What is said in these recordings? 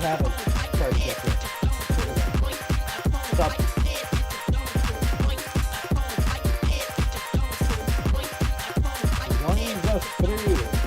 have a price check yet. Stop. One, just three.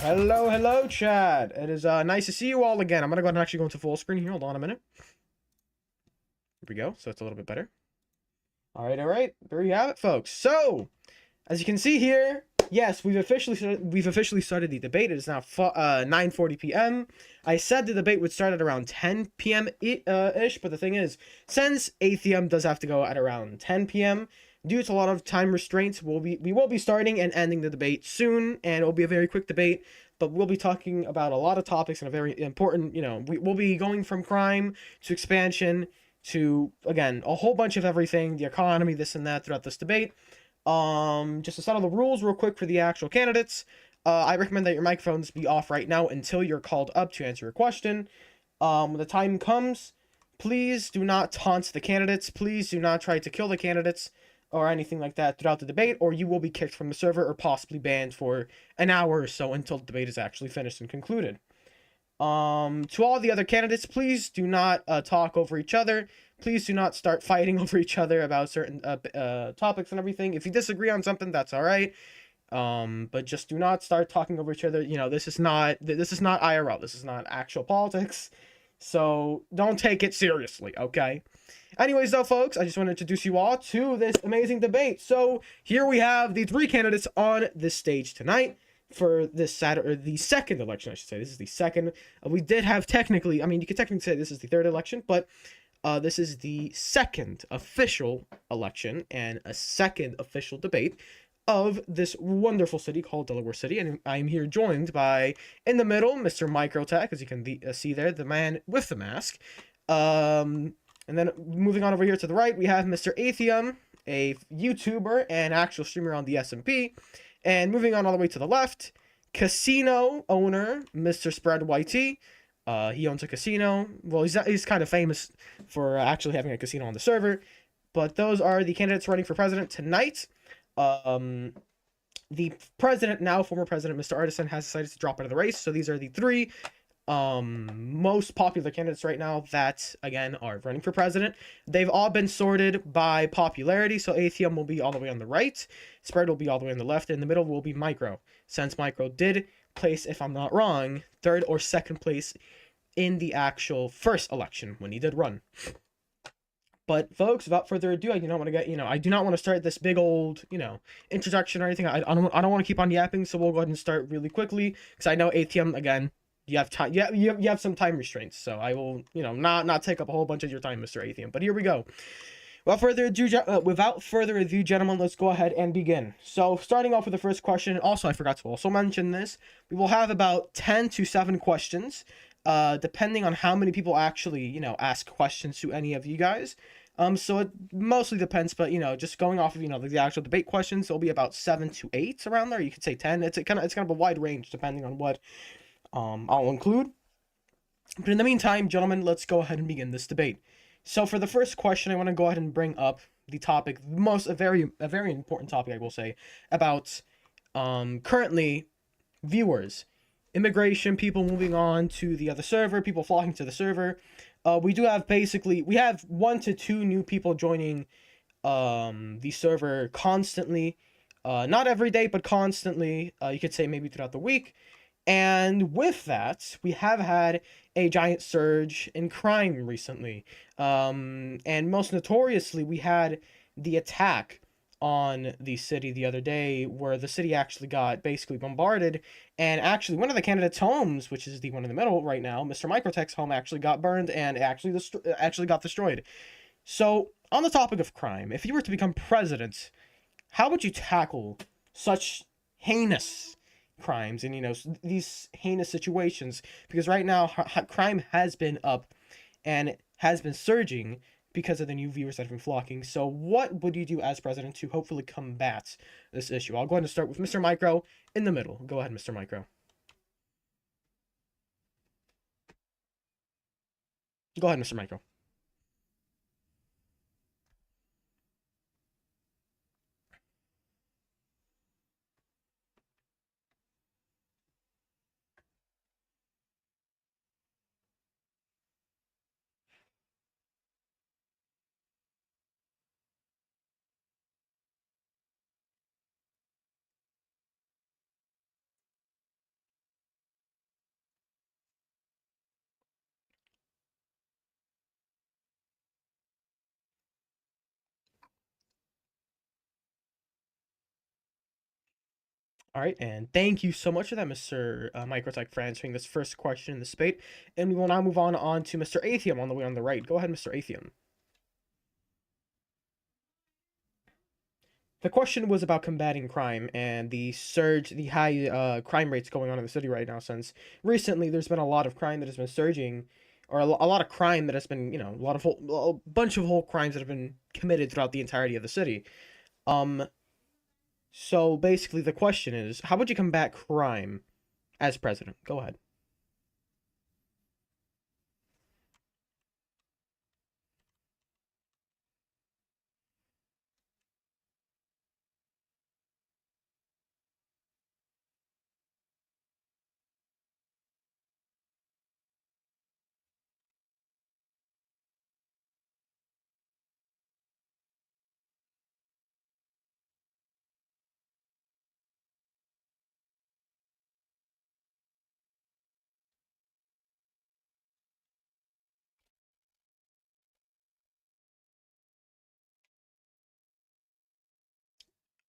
Hello, Chad. It is nice to see you all again. I'm gonna go ahead and actually go into full screen here. Hold on a minute. Here we go. So it's a little bit better. All right. There you have it, folks. So, as you can see here, yes, we've officially started the debate. It is now 9:40 p.m. I said the debate would start at around 10 p.m. ish, but the thing is, since Atheum does have to go at around 10 p.m. due to a lot of time restraints, we will be starting and ending the debate soon, and it will be a very quick debate. But we'll be talking about a lot of topics and a very important, we'll be going from crime to expansion to, again, a whole bunch of everything, the economy, this and that throughout this debate. Just to settle the rules real quick for the actual candidates. I recommend that your microphones be off right now until you're called up to answer your question. When the time comes, please do not taunt the candidates. Please do not try to kill the candidates or anything like that throughout the debate, or you will be kicked from the server or possibly banned for an hour or so until the debate is actually finished and concluded. To all the other candidates, please do not talk over each other. Please do not start fighting over each other about certain topics and everything. If you disagree on something, that's all right. But just do not start talking over each other. This is not IRL. This is not actual politics. So don't take it seriously, okay? Anyways, though, folks, I just want to introduce you all to this amazing debate. So here we have the three candidates on this stage tonight for this Saturday, or the second election, I should say. This is the second. We did have technically, I mean, you could technically say this is the third election, but this is the second official election and a second official debate of this wonderful city called Delaware City. And I'm here joined by, in the middle, Mr. Microtech, as you can see there, the man with the mask. And then moving on over here to the right, we have Mr. Atheum, a YouTuber and actual streamer on the SMP. And moving on all the way to the left, casino owner, Mr. Spread YT. He owns a casino. Well, he's kind of famous for actually having a casino on the server. But those are the candidates running for president tonight. The president, now former president, Mr. Artisan, has decided to drop out of the race. So these are the three most popular candidates right now that, again, are running for president. They've all been sorted by popularity. So Atheum will be all the way on the right. Spread will be all the way on the left. And in the middle will be Micro. Since Micro did place, if I'm not wrong, third or second place in the actual first election when he did run. But folks, without further ado, I do not want to I do not want to start this big old, introduction or anything. I don't want to keep on yapping, so we'll go ahead and start really quickly because I know Atheum, again, you have time, you have some time restraints, so I will, not take up a whole bunch of your time, Mr. Atheum. But here we go. Without further ado, gentlemen, let's go ahead and begin. So, starting off with the first question, and also I forgot to also mention this, we will have about 10 to 7 questions, depending on how many people actually, ask questions to any of you guys. So it mostly depends, but just going off of the actual debate questions, it'll be about 7 to 8 around there. You could say 10. It's kind of a wide range depending on what I'll include. But in the meantime, gentlemen, let's go ahead and begin this debate. So for the first question, I want to go ahead and bring up the topic, a very important topic, I will say, about currently viewers, immigration, people moving on to the other server, people flocking to the server. We have 1 to 2 new people joining the server constantly. Not every day, but constantly. You could say maybe throughout the week. And with that, we have had a giant surge in crime recently. And most notoriously, we had the attack on the city the other day where the city actually got basically bombarded, and actually one of the candidates' homes, which is the one in the middle right now, Mr. Microtech's home, actually got burned and actually got destroyed. So on the topic of crime, if you were to become president, how would you tackle such heinous crimes and these heinous situations? Because right now crime has been up and it has been surging because of the new viewers that have been flocking. So what would you do as president to hopefully combat this issue? I'll go ahead and start with Mr. Micro in the middle. Go ahead, Mr. Micro. Go ahead, Mr. Micro. All right, and thank you so much for that, Mr. Microtech, for answering this first question in the debate. And we will now move on to Mr. Atheum on the way on the right. Go ahead, Mr. Atheum. The question was about combating crime and the high crime rates going on in the city right now. Since recently, there's been a lot of crime that has been surging, or a lot of crime that has been, a bunch of whole crimes that have been committed throughout the entirety of the city. Um, so basically, the question is, how would you combat crime as president? Go ahead.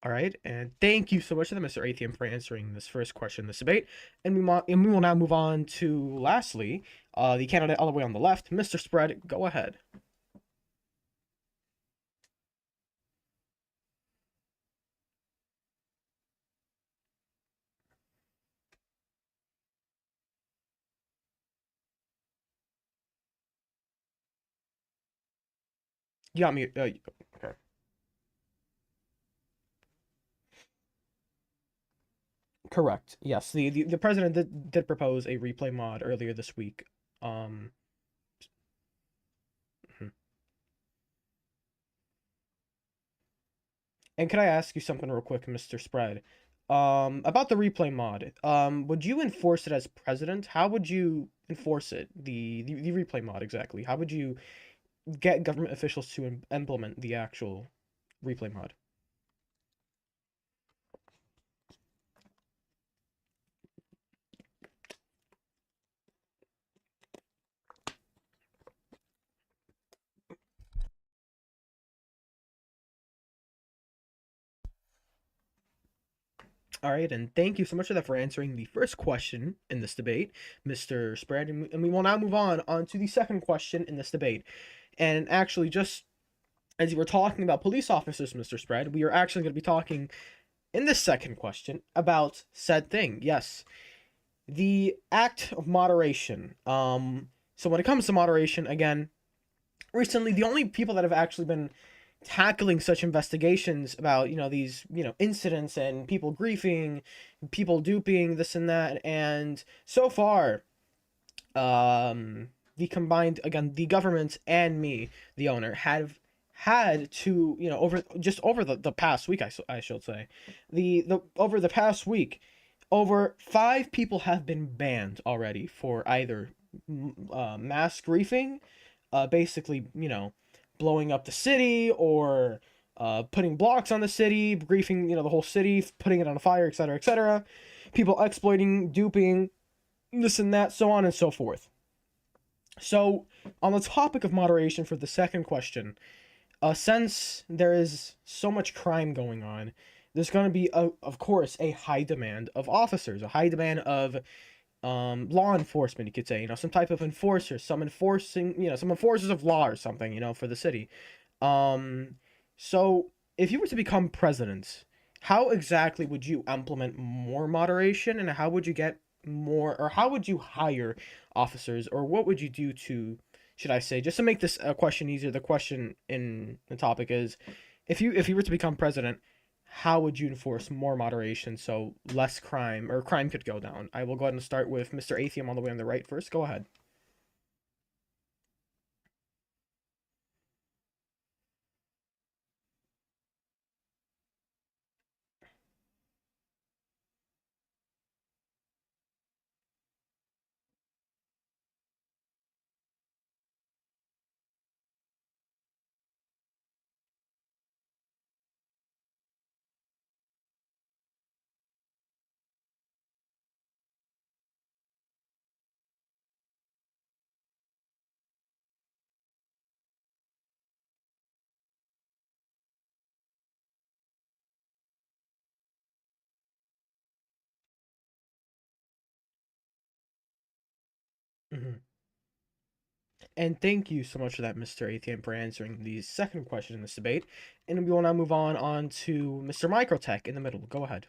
All right, and thank you so much to the Mr. Atheum for answering this first question in this debate. And we will now move on to, lastly, the candidate all the way on the left, Mr. Spread. Go ahead. You got me. Okay. Correct. Yes, the president did propose a replay mod earlier this week. Um, mhm. And can I ask you something real quick, Mr. Spread? About the replay mod. Would you enforce it as president? How would you enforce it? The replay mod exactly. How would you get government officials to implement the actual replay mod? All right, and thank you so much for that for answering the first question in this debate, Mr. Spread. And we will now move on to the second question in this debate. And actually, just as you were talking about police officers, Mr. Spread, we are actually going to be talking in this second question about said thing. Yes, the act of moderation. So when it comes to moderation, again, recently the only people that have actually been tackling such investigations about these incidents and people griefing, people duping, this and that, and so far the combined, again, the government and me, the owner, have had to, over the past week, I should say, the over the past week, over 5 people have been banned already for either mass griefing, basically, blowing up the city, or putting blocks on the city, griefing, the whole city, putting it on fire, etc., etc. People exploiting, duping, this and that, so on and so forth. So, on the topic of moderation for the second question, since there is so much crime going on, there's going to be, of course, a high demand of officers, a high demand of law enforcement, you could say, some type of enforcer, some enforcing, some enforcers of law or something, for the city. Um, so if you were to become president, how exactly would you implement more moderation, and how would you get more, or how would you hire officers, or what would you do to, should I say, just to make this a question easier, the question in the topic is, if you were to become president, how would you enforce more moderation so less crime, or crime could go down? I will go ahead and start with Mr. Atheum all the way on the right first. Go ahead. Mhm. And thank you so much for that, Mr. ATM, for answering the second question in this debate. And we will now move on to Mr. Microtech in the middle. Go ahead.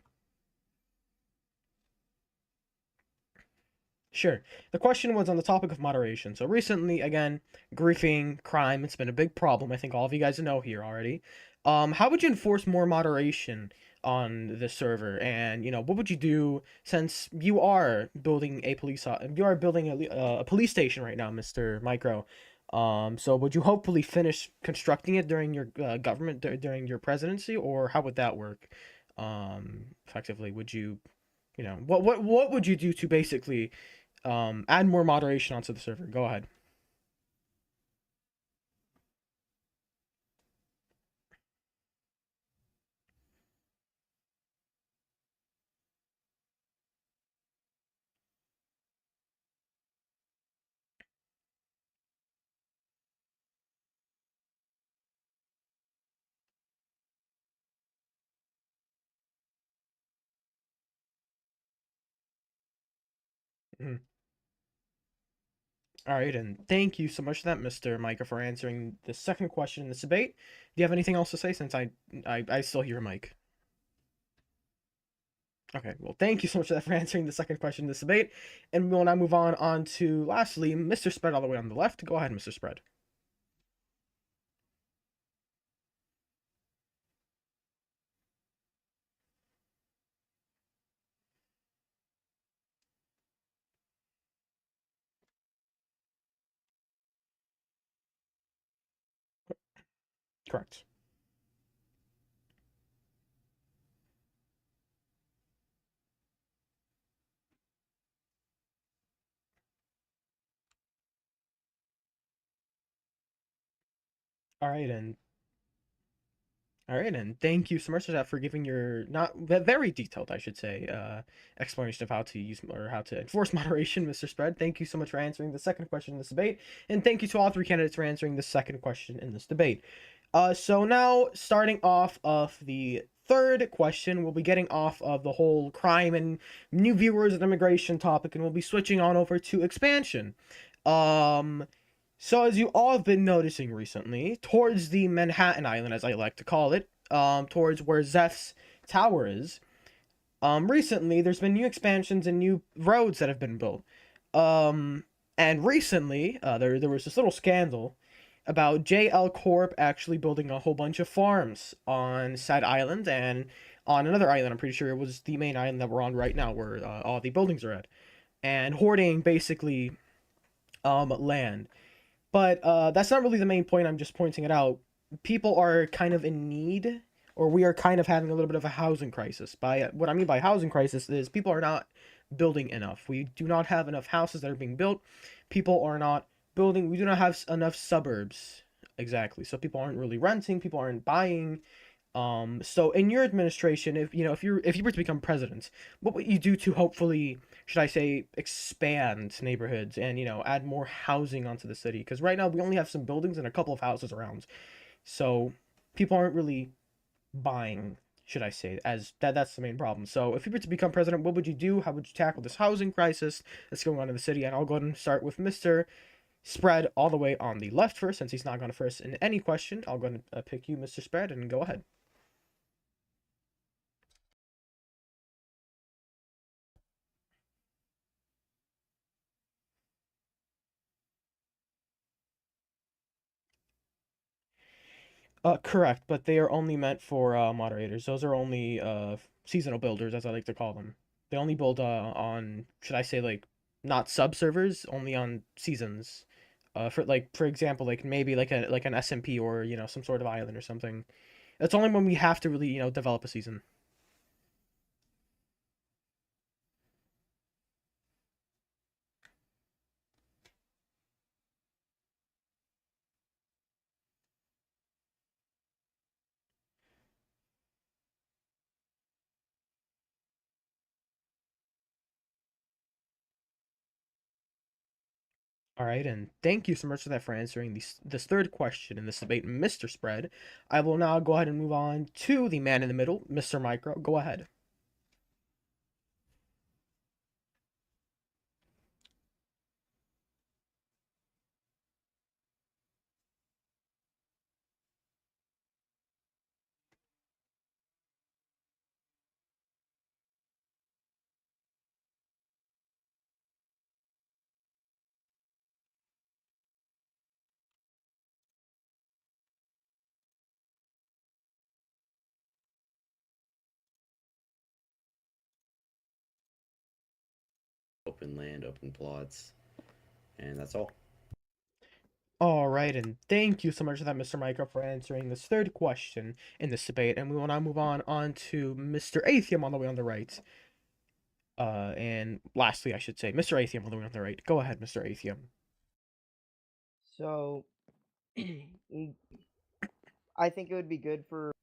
Sure. The question was on the topic of moderation. So recently, again, griefing, crime, it's been a big problem. I think all of you guys know here already. How would you enforce more moderation on the server? And, what would you do since you are building you are building a police station right now, Mr. Micro. So would you hopefully finish constructing it during your during your presidency, or how would that work? Effectively, would you, what would you do to basically add more moderation onto the server? Go ahead. Mhm. All right, and thank you so much for that, Mr. Micah, for answering the second question in this debate. Do you have anything else to say since I still hear Mike? Okay, well, thank you so much for that for answering the second question in this debate. And we will now move on to, lastly, Mr. Spread all the way on the left. Go ahead, Mr. Spread. Correct. All right, and thank you so much for that for giving your not very detailed, I should say, explanation of how to use or how to enforce moderation, Mr. Spread. Thank you so much for answering the second question in this debate, and thank you to all three candidates for answering the second question in this debate. So now starting off of the third question, we'll be getting off of the whole crime and new viewers and immigration topic, and we'll be switching on over to expansion. Um, so as you all have been noticing recently, towards the Manhattan Island, as I like to call it, towards where Zeph's tower is, recently there's been new expansions and new roads that have been built. Um, and recently, there was this little scandal about JL Corp actually building a whole bunch of farms on said island and on another island. I'm pretty sure it was the main island that we're on right now, where all the buildings are at, and hoarding basically land. But that's not really the main point. I'm just pointing it out. People are kind of in need, or we are kind of having a little bit of a housing crisis. By what I mean by housing crisis is people are not building enough. We do not have enough houses that are being built. People are not building. We do not have enough suburbs exactly. So people aren't really renting. People aren't buying. So in your administration, if you were to become president, what would you do to hopefully, should I say, expand neighborhoods and add more housing onto the city? Because right now we only have some buildings and a couple of houses around, so people aren't really buying. Should I say, as that's the main problem. So if you were to become president, what would you do? How would you tackle this housing crisis that's going on in the city? And I'll go ahead and start with Mr. Spread all the way on the left first, since he's not going first in any question. I'll go ahead and pick you, Mr. Spread, and go ahead. Correct, but they are only meant for moderators. Those are only seasonal builders, as I like to call them. They only build on, should I say, like, not sub servers, only on seasons. For example, like maybe like an SMP, or some sort of island or something. It's only when we have to really develop a season. All right, and thank you so much for that for answering this third question in this debate, Mr. Spread. I will now go ahead and move on to the man in the middle, Mr. Micro. Go ahead. open land, open plots, and that's all. All right, and thank you so much for that, Mr. Micro, for answering this third question in this debate. And we will now move on to Mr. Atheum on the way on the right. And lastly, I should say, Mr. Atheum on the way on the right. Go ahead, Mr. Atheum. So, I think it would be good for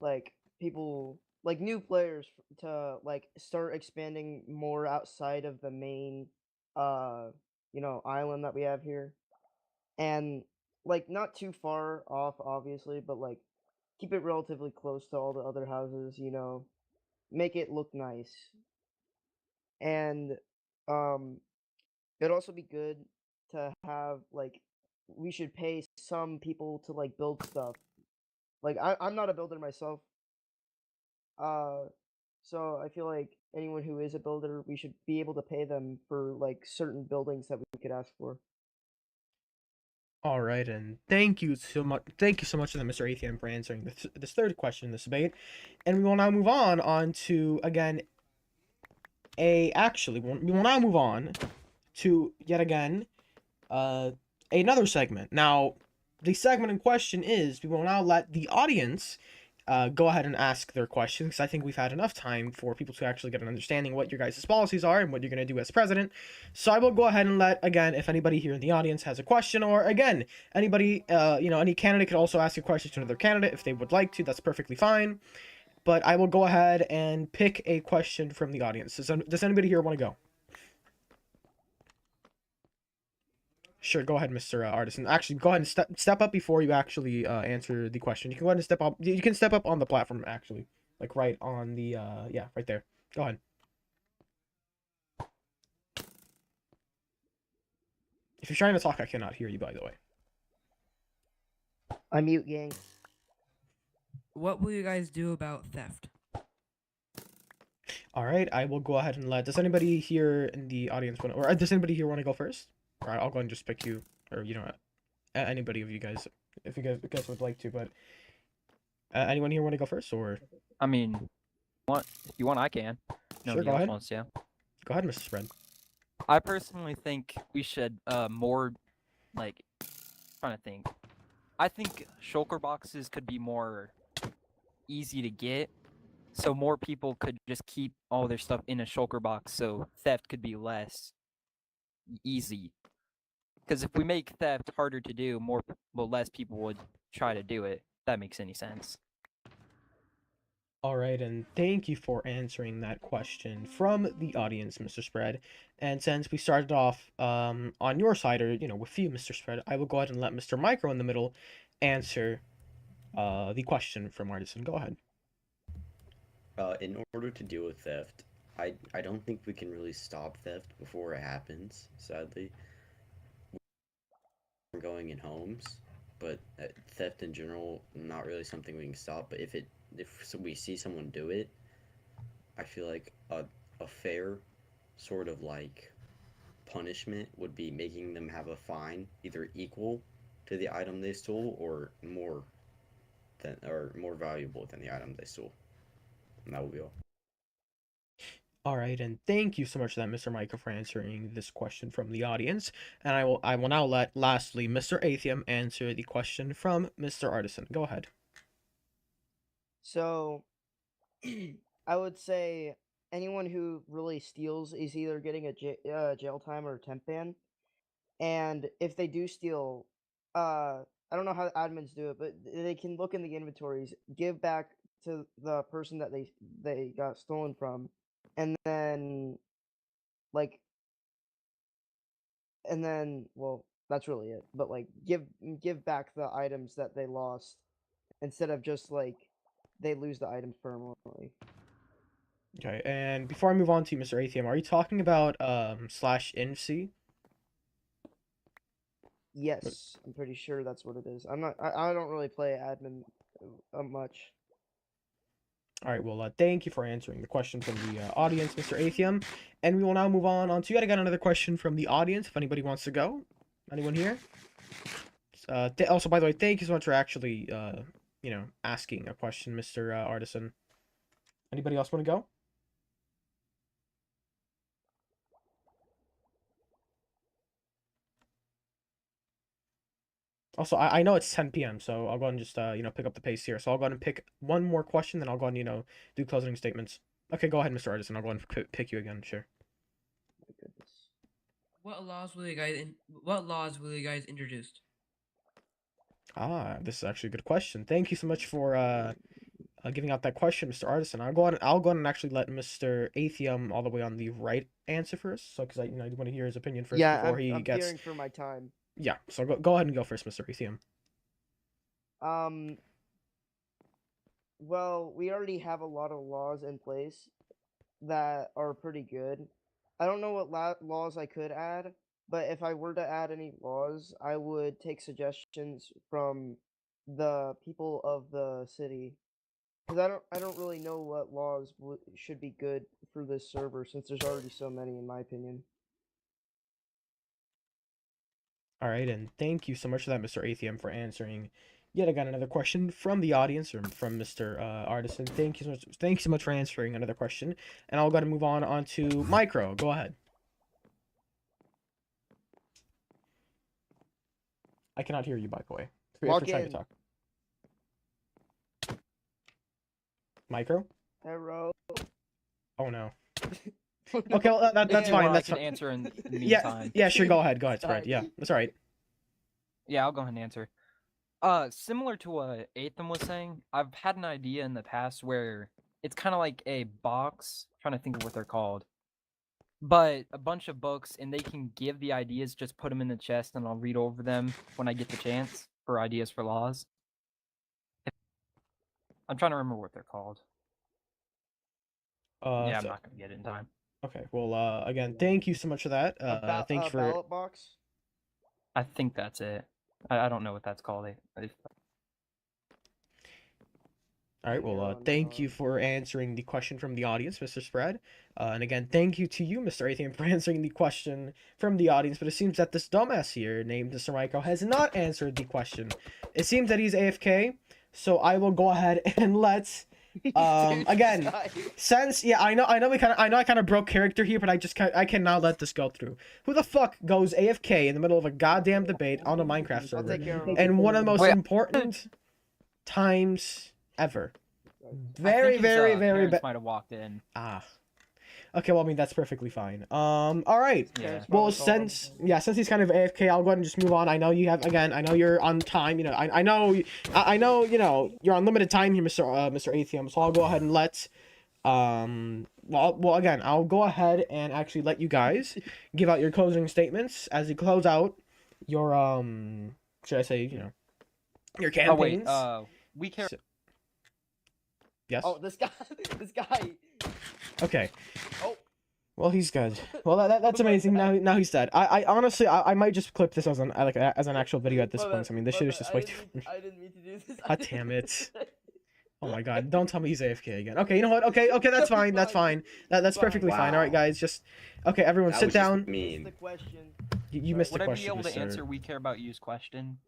like people like new players to like start expanding more outside of the main island that we have here. And like not too far off obviously, but like keep it relatively close to all the other houses, make it look nice. And um it'd also be good to have like we should pay some people to like build stuff. Like I'm not a builder myself. Uh so I feel like anyone who is a builder, we should be able to pay them for like certain buildings that we could ask for. All right, and thank you so much. Thank you so much to Mr. Atheum for answering this third question in this debate. And we will now move on to again we will now move on to yet again another segment. Now, the segment in question is we will now let the audience go ahead and ask their questions because I think we've had enough time for people to actually get an understanding what your guys' policies are and what you're going to do as president. So I will go ahead and let, again, if anybody here in the audience has a question, or again, anybody, any candidate could also ask a question to another candidate if they would like to. That's perfectly fine. But I will go ahead and pick a question from the audience. Does anybody here want to go? Sure, go ahead, Mr. Artisan. Actually, go ahead and step up before you actually answer the question. You can go ahead and step up. You can step up on the platform, actually. Like, right on the, yeah, right there. Go ahead. If you're trying to talk, I cannot hear you, by the way. I mute gang. What will you guys do about theft? All right, I will go ahead and let. Does anybody here in the audience want, or does anybody here want to go first? All right, I'll go ahead and just pick you, or anybody of you guys, if you guys would like to. But anyone here want to go first, or? I mean, if you want, I can. Sure, go ahead. Wants to. Go ahead, Mr. Spread. I personally think we should more like trying to think. I think shulker boxes could be more easy to get, so more people could just keep all their stuff in a shulker box, so theft could be less easy. Because if we make theft harder to do, less people would try to do it. If that makes any sense. All right, and thank you for answering that question from the audience, Mr. Spread. And since we started off on your side, or with you, Mr. Spread, I will go ahead and let Mr. Micro in the middle answer the question from Artisan. Go ahead. In order to deal with theft, I don't think we can really stop theft before it happens, sadly. We're going in homes, but theft in general, not really something we can stop. But if we see someone do it, I feel like a fair sort of like punishment would be making them have a fine either equal to the item they stole or more valuable than the item they stole. And that will be all. All right, and thank you so much for that, Mr. Micro, for answering this question from the audience. And I will now let, lastly, Mr. Atheum answer the question from Mr. Artisan. Go ahead. So, I would say anyone who really steals is either getting a jail time or a temp ban. And if they do steal, I don't know how admins do it, but they can look in the inventories, give back to the person that they got stolen from, and then well, that's really it. But like give back the items that they lost instead of just like they lose the items permanently. Okay, and before I move on to Mr. Atheum, are you talking about /inc? Yes, I'm pretty sure that's what it is. I don't really play admin much. All right, well, thank you for answering the question from the audience, Mr. Atheum. And we will now move on to yet again another question from the audience, if anybody wants to go. Anyone here? Also, by the way, thank you so much for actually, asking a question, Mr. Artisan. Anybody else want to go? Also, I know it's 10 p.m., so I'll go ahead and just pick up the pace here. So I'll go ahead and pick one more question, then I'll go ahead and do closing statements. Okay, go ahead, Mr. Artisan. I'll go ahead and pick you again. Sure. My goodness. What laws will you guys introduce? Ah, this is actually a good question. Thank you so much for giving out that question, Mr. Artisan. I'll go on and actually let Mr. Atheum all the way on the right answer first. So, because I want to hear his opinion first Yeah, before he I'm gets. fearing for my time. Yeah. So go ahead and go first, Mr. Atheum. Well, we already have a lot of laws in place that are pretty good. I don't know what laws I could add, but if I were to add any laws, I would take suggestions from the people of the city. Because I don't really know what laws should be good for this server since there's already so many, in my opinion. All right, and thank you so much for that, Mr. Atheum, for answering yet again another question from the audience or from Mr. Artisan. Thank you so much. Thank you so much for answering another question. And I'll go ahead and move on to Micro. Go ahead. I cannot hear you, by the way. If Log you're trying to in. talk. Micro? Hello. Oh no. No. Okay, well, that's If you fine. want, That's I can fine. answer in the Yeah, meantime. yeah, sure. Go ahead, Spread. Yeah, Sorry. that's all right. Yeah, I'll go ahead and answer. Similar to what Atham was saying, I've had an idea in the past where it's kind of like a box. Trying to think of what they're called, but a bunch of books, and they can give the ideas. Just put them in the chest, and I'll read over them when I get the chance for ideas for laws. I'm trying to remember what they're called. Yeah, I'm So- not gonna get it in time. okay. Well, again, thank you so much for that. Thank you for. Ballot box. I think that's it. I don't know what that's called. All right. Well, thank you for answering the question from the audience, Mr. Spread. And again, thank you to you, Mr. Atheum, for answering the question from the audience. But it seems that this dumbass here, named Mr. Michael, has not answered the question. It seems that he's AFK. So I will go ahead and let's. Dude, Again, this guy. since I know I kind of broke character here, but I cannot let this go through. Who the fuck goes AFK in the middle of a goddamn debate on a Minecraft I'll server take care of him. and one of the most Wait. important times ever? I Very, think his, very, very parents bad. might have walked in. Ah. Okay, well, I mean, that's perfectly fine. All right. Yeah. Parents Well, probably called him. since he's kind of AFK, I'll go ahead and just move on. I know you have, again, I know you're on time. I know, you're on limited time here, Mr. Atheum. So I'll go ahead and well, again, I'll go ahead and actually let you guys give out your closing statements as you close out your, should I say, your campaigns. Oh wait, we care. So- yes? Oh, this guy. This guy. Okay. Oh. Well, he's good. Well, that's My amazing. bad. Now he's dead. I honestly, I might just clip this as an actual video at this My point. bad, I mean, this my shit is bad. just I way didn't too. mean- I didn't mean to do this. God damn it. Oh my god! Don't tell me he's AFK again. Okay, you know what? Okay, that's fine. That's fine. That's Fine. perfectly fine. All right, Wow. guys, just okay. Everyone, That sit was just down. Missed mean. the question. You missed Would the I be question, able to sir. answer "We care about you's" question?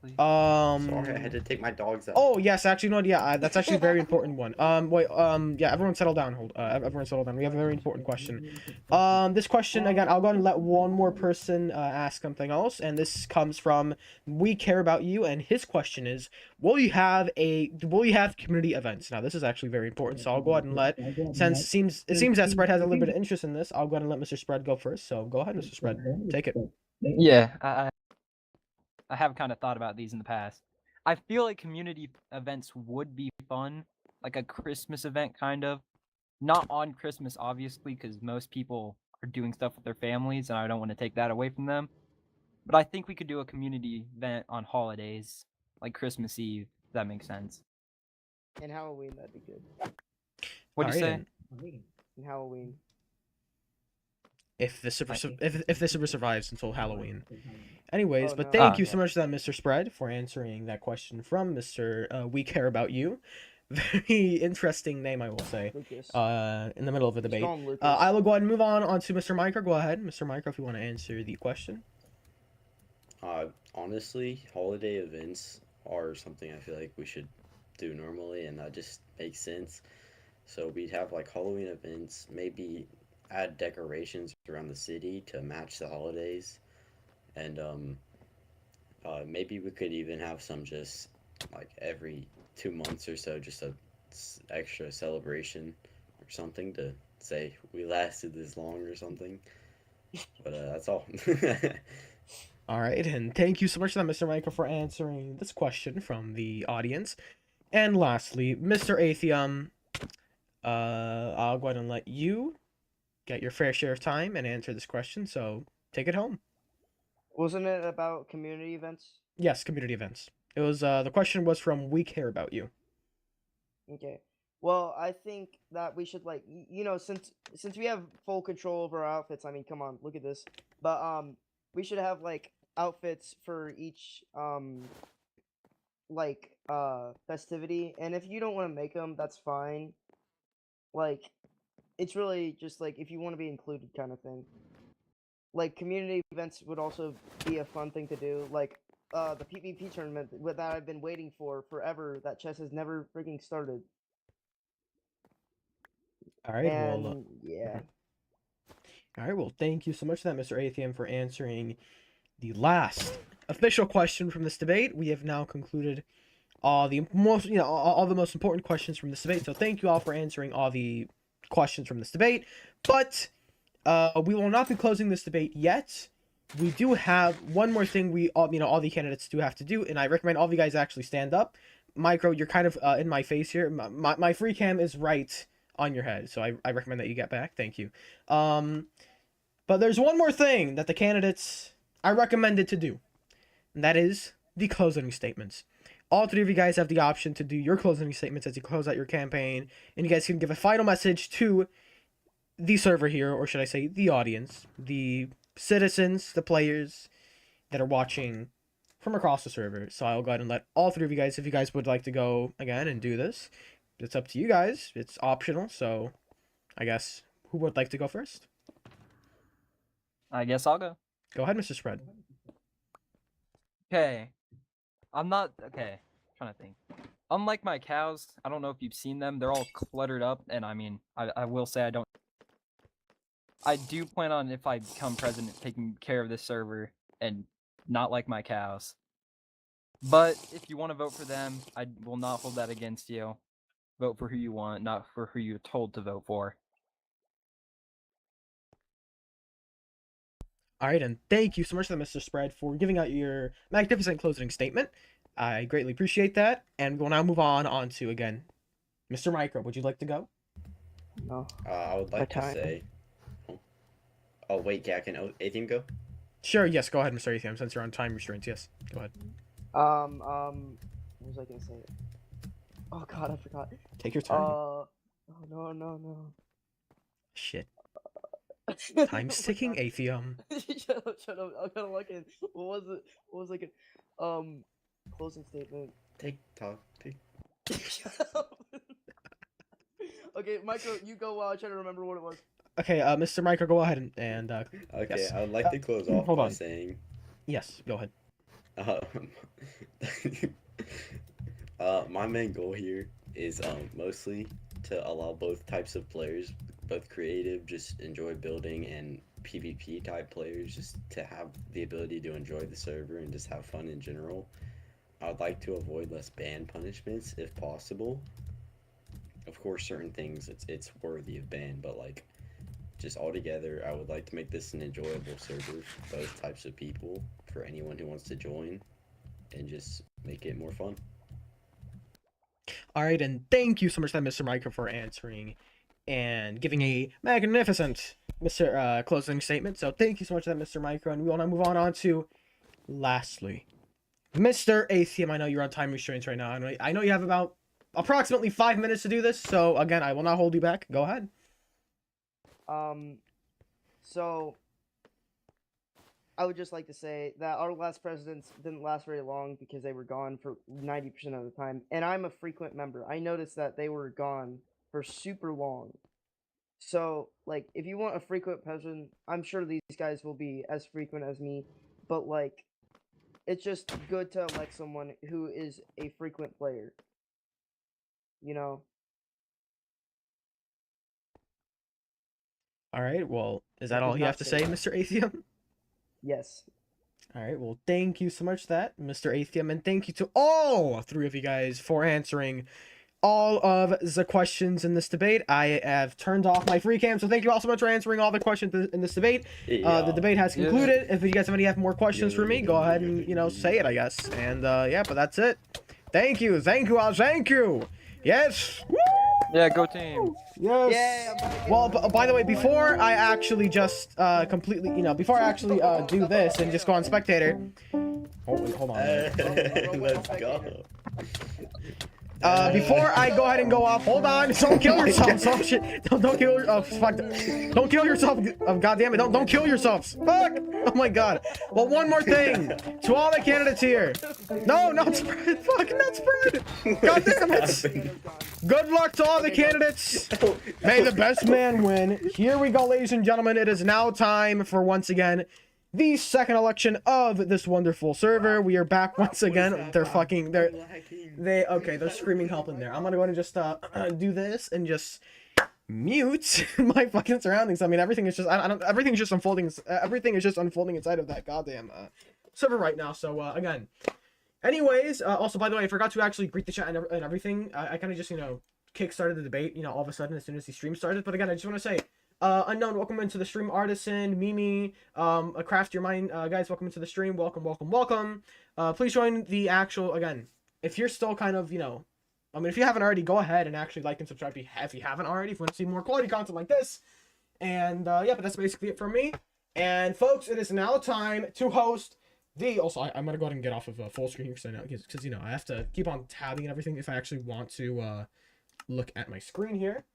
Please? Sorry, I had to take my dogs out. Oh yes, actually, no, yeah, that's actually a very important one. Wait, yeah, everyone settle down. Everyone settle down. We have a very important question. This question again, I'll go ahead and let one more person ask something else, and this comes from We Care About You, and his question is, will you have community events? Now, this is actually very important, so I'll go ahead and since it seems that Spread has a little bit of interest in this, I'll go ahead and let Mr. Spread go first. So go ahead, Mr. Spread, take it. Yeah, I have kind of thought about these in the past. I feel like community events would be fun, like a Christmas event, kind of. Not on Christmas, obviously, because most people are doing stuff with their families, and I don't want to take that away from them. But I think we could do a community event on holidays, like Christmas Eve. If that makes sense. And Halloween, that'd be good. What'd you say? Alright, And Halloween. if this ever survives until Halloween. Anyways, Oh, but no. thank you Yeah. so much to that Mr. Spread for answering that question from Mr. We Care About You. Very interesting name, I will say. Lucas. In the middle of a Just debate. call him Lucas. I will go ahead and move on to Mr. Micro. Go ahead, Mr. Micro, if you want to answer the question. Honestly, holiday events are something I feel like we should do normally, and that just makes sense. So we'd have like Halloween events, maybe add decorations around the city to match the holidays, and Maybe we could even have some just like every 2 months or so, just a extra celebration or something to say we lasted this long or something. But that's all. All right, and thank you so much for that, Mr. Michael, for answering this question from the audience. And lastly, Mr. Atheum, I'll go ahead and let you get your fair share of time and answer this question. So take it home. Wasn't it about community events? Yes, community events. It was the question was from We Care About You. Okay. Well, I think that we should like since we have full control over our outfits. I mean, come on, look at this. But we should have like outfits for each festivity. And if you don't want to make them, that's fine. Like it's really just like if you want to be included kind of thing. Like community events would also be a fun thing to do. Like the PvP tournament that I've been waiting for forever that chess has never freaking started. All right, well, And yeah. all right, well, thank you so much for that, Mr. Atheum, for answering the last official question from this debate. We have now concluded all the most, all the most important questions from this debate. So thank you all for answering all the questions from this debate. But we will not be closing this debate yet. We do have one more thing we all the candidates do have to do, and I recommend all of you guys actually stand up. Micro, you're kind of in my face here. My free cam is right on your head, so I recommend that you get back. Thank you. But there's one more thing that the candidates I recommended to do, and that is the closing statements. All three of you guys have the option to do your closing statements as you close out your campaign, and you guys can give a final message to the server here, or should I say the audience, the citizens, the players that are watching from across the server. So I'll go ahead and let all three of you guys, if you guys would like to go again and do this, it's up to you guys. It's optional, so I guess who would like to go first? I guess I'll go. Go ahead, Mr. Spread. Okay. I'm not okay. Trying to think. Unlike my cows, I don't know if you've seen them. They're all cluttered up, and I mean, I will say I do plan on, if I become president, taking care of this server and not like my cows. But if you want to vote for them, I will not hold that against you. Vote for who you want, not for who you're told to vote for. All right, and thank you so much, Mr. Spread, for giving out your magnificent closing statement. I greatly appreciate that, and we'll now move on to, again, Mr. Micro. Would you like to go? No. I would like to say. Oh wait, yeah, can Atheum go? Sure, yes, go ahead, Mr. Atheum, since you're on time restraints. Yes, go ahead. What was I gonna say? Oh god, I forgot. Take your time. Oh no. Shit. Time's ticking, Atheum. Shut up. I'm gonna look in. What was I gonna closing statement? Take. Shut up. Okay, Micro, you go while I try to remember what it was. Okay, Mr. Micro, go ahead and Okay, yes. I would like to close off hold by on. saying. Yes, go ahead. My main goal here is mostly to allow both types of players, both creative, just enjoy building, and PvP type players, just to have the ability to enjoy the server and just have fun in general. I would like to avoid less ban punishments if possible. Of course, certain things it's worthy of ban, but like just altogether, I would like to make this an enjoyable server for both types of people, for anyone who wants to join, and just make it more fun. All right, and thank you so much, Mr. Micro, for answering and giving a magnificent closing statement. So thank you so much, Mr. Micro, and we will now move on to, lastly, Mr. Atheum. I know you're on time restraints right now. I know you have about approximately 5 minutes to do this. So again, I will not hold you back. Go ahead. So I would just like to say that our last presidents didn't last very long because they were gone for 90% of the time. And I'm a frequent member. I noticed that they were gone for super long. So, like, if you want a frequent president, I'm sure these guys will be as frequent as me. But, like, it's just good to elect someone who is a frequent player. You know? All right, well, is that I all did you not have to say say, that. Mr. Atheum? Yes. All right. Well, thank you so much for that, Mr. Atheum, and thank you to all three of you guys for answering all of the questions in this debate. I have turned off my free cam, so thank you all so much for answering all the questions in this debate. The debate has concluded. If you guys have more questions for me, go ahead and say it, I guess. And yeah, but that's it. Thank you, all, thank you. Yes. Woo! Yeah, go team. Yes. Yeah. Well, by the way, before I actually just completely, before I actually do this and just go on spectator. Hold on. Let's go. Before I go ahead and go off, hold on. Don't kill yourselves. Oh shit. Don't kill yourself. Fuck. Don't kill yourself. God damn it. Don't kill yourselves. Fuck. Oh my god. Well, one more thing. To all the candidates here. No, not spread. Fuck, not spread. God damn it. Good luck to all the candidates. May the best man win. Here we go, ladies and gentlemen. It is now time for, once again, the second election of this wonderful server. We are back once again. They're screaming help in there. I'm gonna go ahead and just do this and just mute my fucking surroundings. I mean, everything is just everything is just unfolding. Everything is just unfolding inside of that goddamn server right now. So again, anyways, also by the way, I forgot to actually greet the chat and everything. I kind of just kick-started the debate. All of a sudden as soon as the stream started. But again, I just want to say. Unknown, welcome into the stream. Artisan, Mimi, a Craft Your Mind, guys, welcome into the stream. Welcome. Please join the actual, again, if you're still kind of, if you haven't already, go ahead and actually like and subscribe if you haven't already, if you want to see more quality content like this. And, yeah, but that's basically it from me. And, folks, it is now time to host also, I'm going to go ahead and get off of full screen here because I have to keep on tabbing and everything if I actually want to, look at my screen here.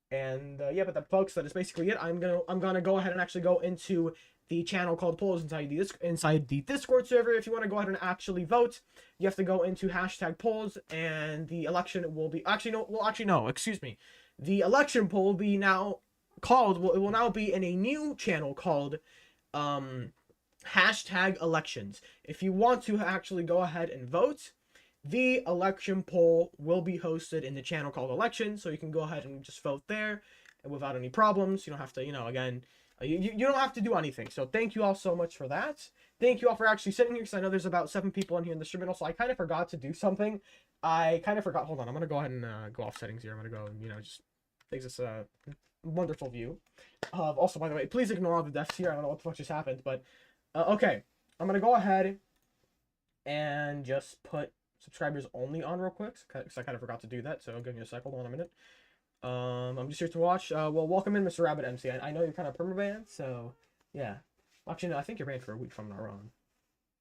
And yeah, but that, folks, that is basically it. I'm gonna go ahead and actually go into the channel called polls inside the Discord server. If you want to go ahead and actually vote, you have to go into #polls, and the election will be excuse me. The election poll will be now called. It will now be in a new channel called #elections. If you want to actually go ahead and vote, the election poll will be hosted in the channel called Elections, so you can go ahead and just vote there and without any problems. You don't have to, again, you don't have to do anything. So thank you all so much for that. Thank you all for actually sitting here, because I know there's about 7 people in here in the stream, and also I kind of forgot to do something. Hold on, I'm going to go ahead and go off settings here. I'm going to go and, just takes us a wonderful view. Also, by the way, please ignore all the deaths here. I don't know what the fuck just happened, but, okay. I'm going to go ahead and just put subscribers only on real quick, because I kind of forgot to do that, so I'll give you a sec. Hold on a minute. I'm just here to watch. Well, welcome in, Mr. Rabbit MC. I know you're kind of perma-banned, so yeah. Actually, no, I think you're banned for a week, if I'm not wrong.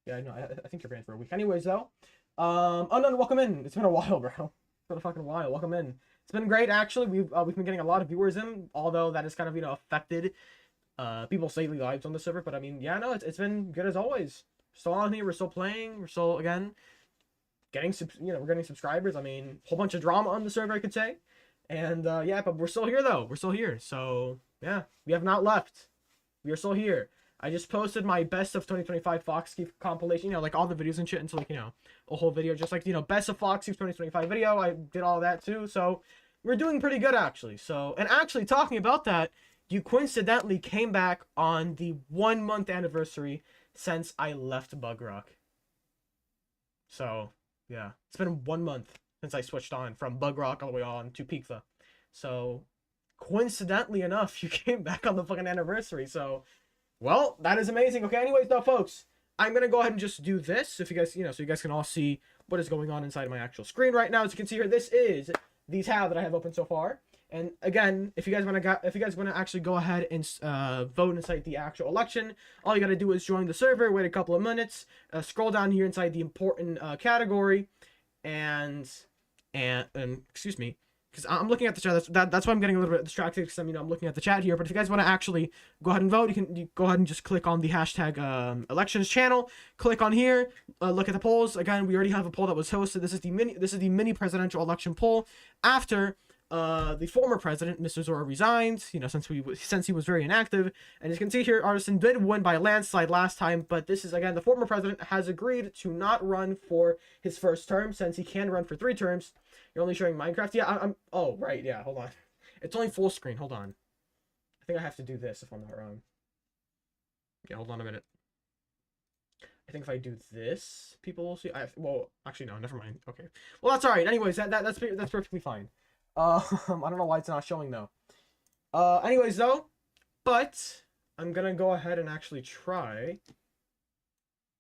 Yeah, no, I think you're banned for a week. Anyways, though, Unknown, welcome in. It's been a while, bro. It's been a fucking while. Welcome in. It's been great, actually. We've been getting a lot of viewers in, although that has kind of, affected people's daily lives on the server. But I mean, yeah, no, it's been good as always. Still on here. We're still playing. We're still, again, we're getting subscribers. I mean, whole bunch of drama on the server, I could say. And yeah, but we're still here though. We're still here. So yeah, we have not left. We are still here. I just posted my best of 2025 Fox Keep compilation, like all the videos and shit into like, a whole video, just like, best of Fox Keep 2025 video. I did all that too. So we're doing pretty good actually. So, and actually talking about that, you coincidentally came back on the 1-month anniversary since I left Bug Rock. So yeah, it's been 1 month since I switched on from Bug Rock all the way on to Peakva. So, coincidentally enough, you came back on the fucking anniversary. So, well, that is amazing. Okay, anyways, though, folks, I'm going to go ahead and just do this. If you guys, so you guys can all see what is going on inside of my actual screen right now. As you can see here, this is the tab that I have open so far. And again, if you guys want to actually go ahead and vote inside the actual election, all you got to do is join the server, wait a couple of minutes, scroll down here inside the important category, and excuse me, because I'm looking at the chat. That's why I'm getting a little bit distracted, because I'm looking at the chat here. But if you guys want to actually go ahead and vote, you go ahead and just click on the elections channel. Click on here. Look at the polls. Again, we already have a poll that was hosted. This is the mini presidential election poll after the former president, Mr. Zora, resigned, since he was very inactive. And as you can see here, Artisan did win by a landslide last time, but this is, again, the former president has agreed to not run for his first term, since he can run for 3 terms. You're only showing Minecraft? Yeah, oh, right, yeah, hold on. It's only full screen, hold on. I think I have to do this if I'm not wrong. Yeah, hold on a minute. I think if I do this, people will see. Well, actually, no, never mind. Okay. Well, that's all right. Anyways, that's perfectly fine. I don't know why it's not showing though. Anyways though, but I'm gonna go ahead and actually try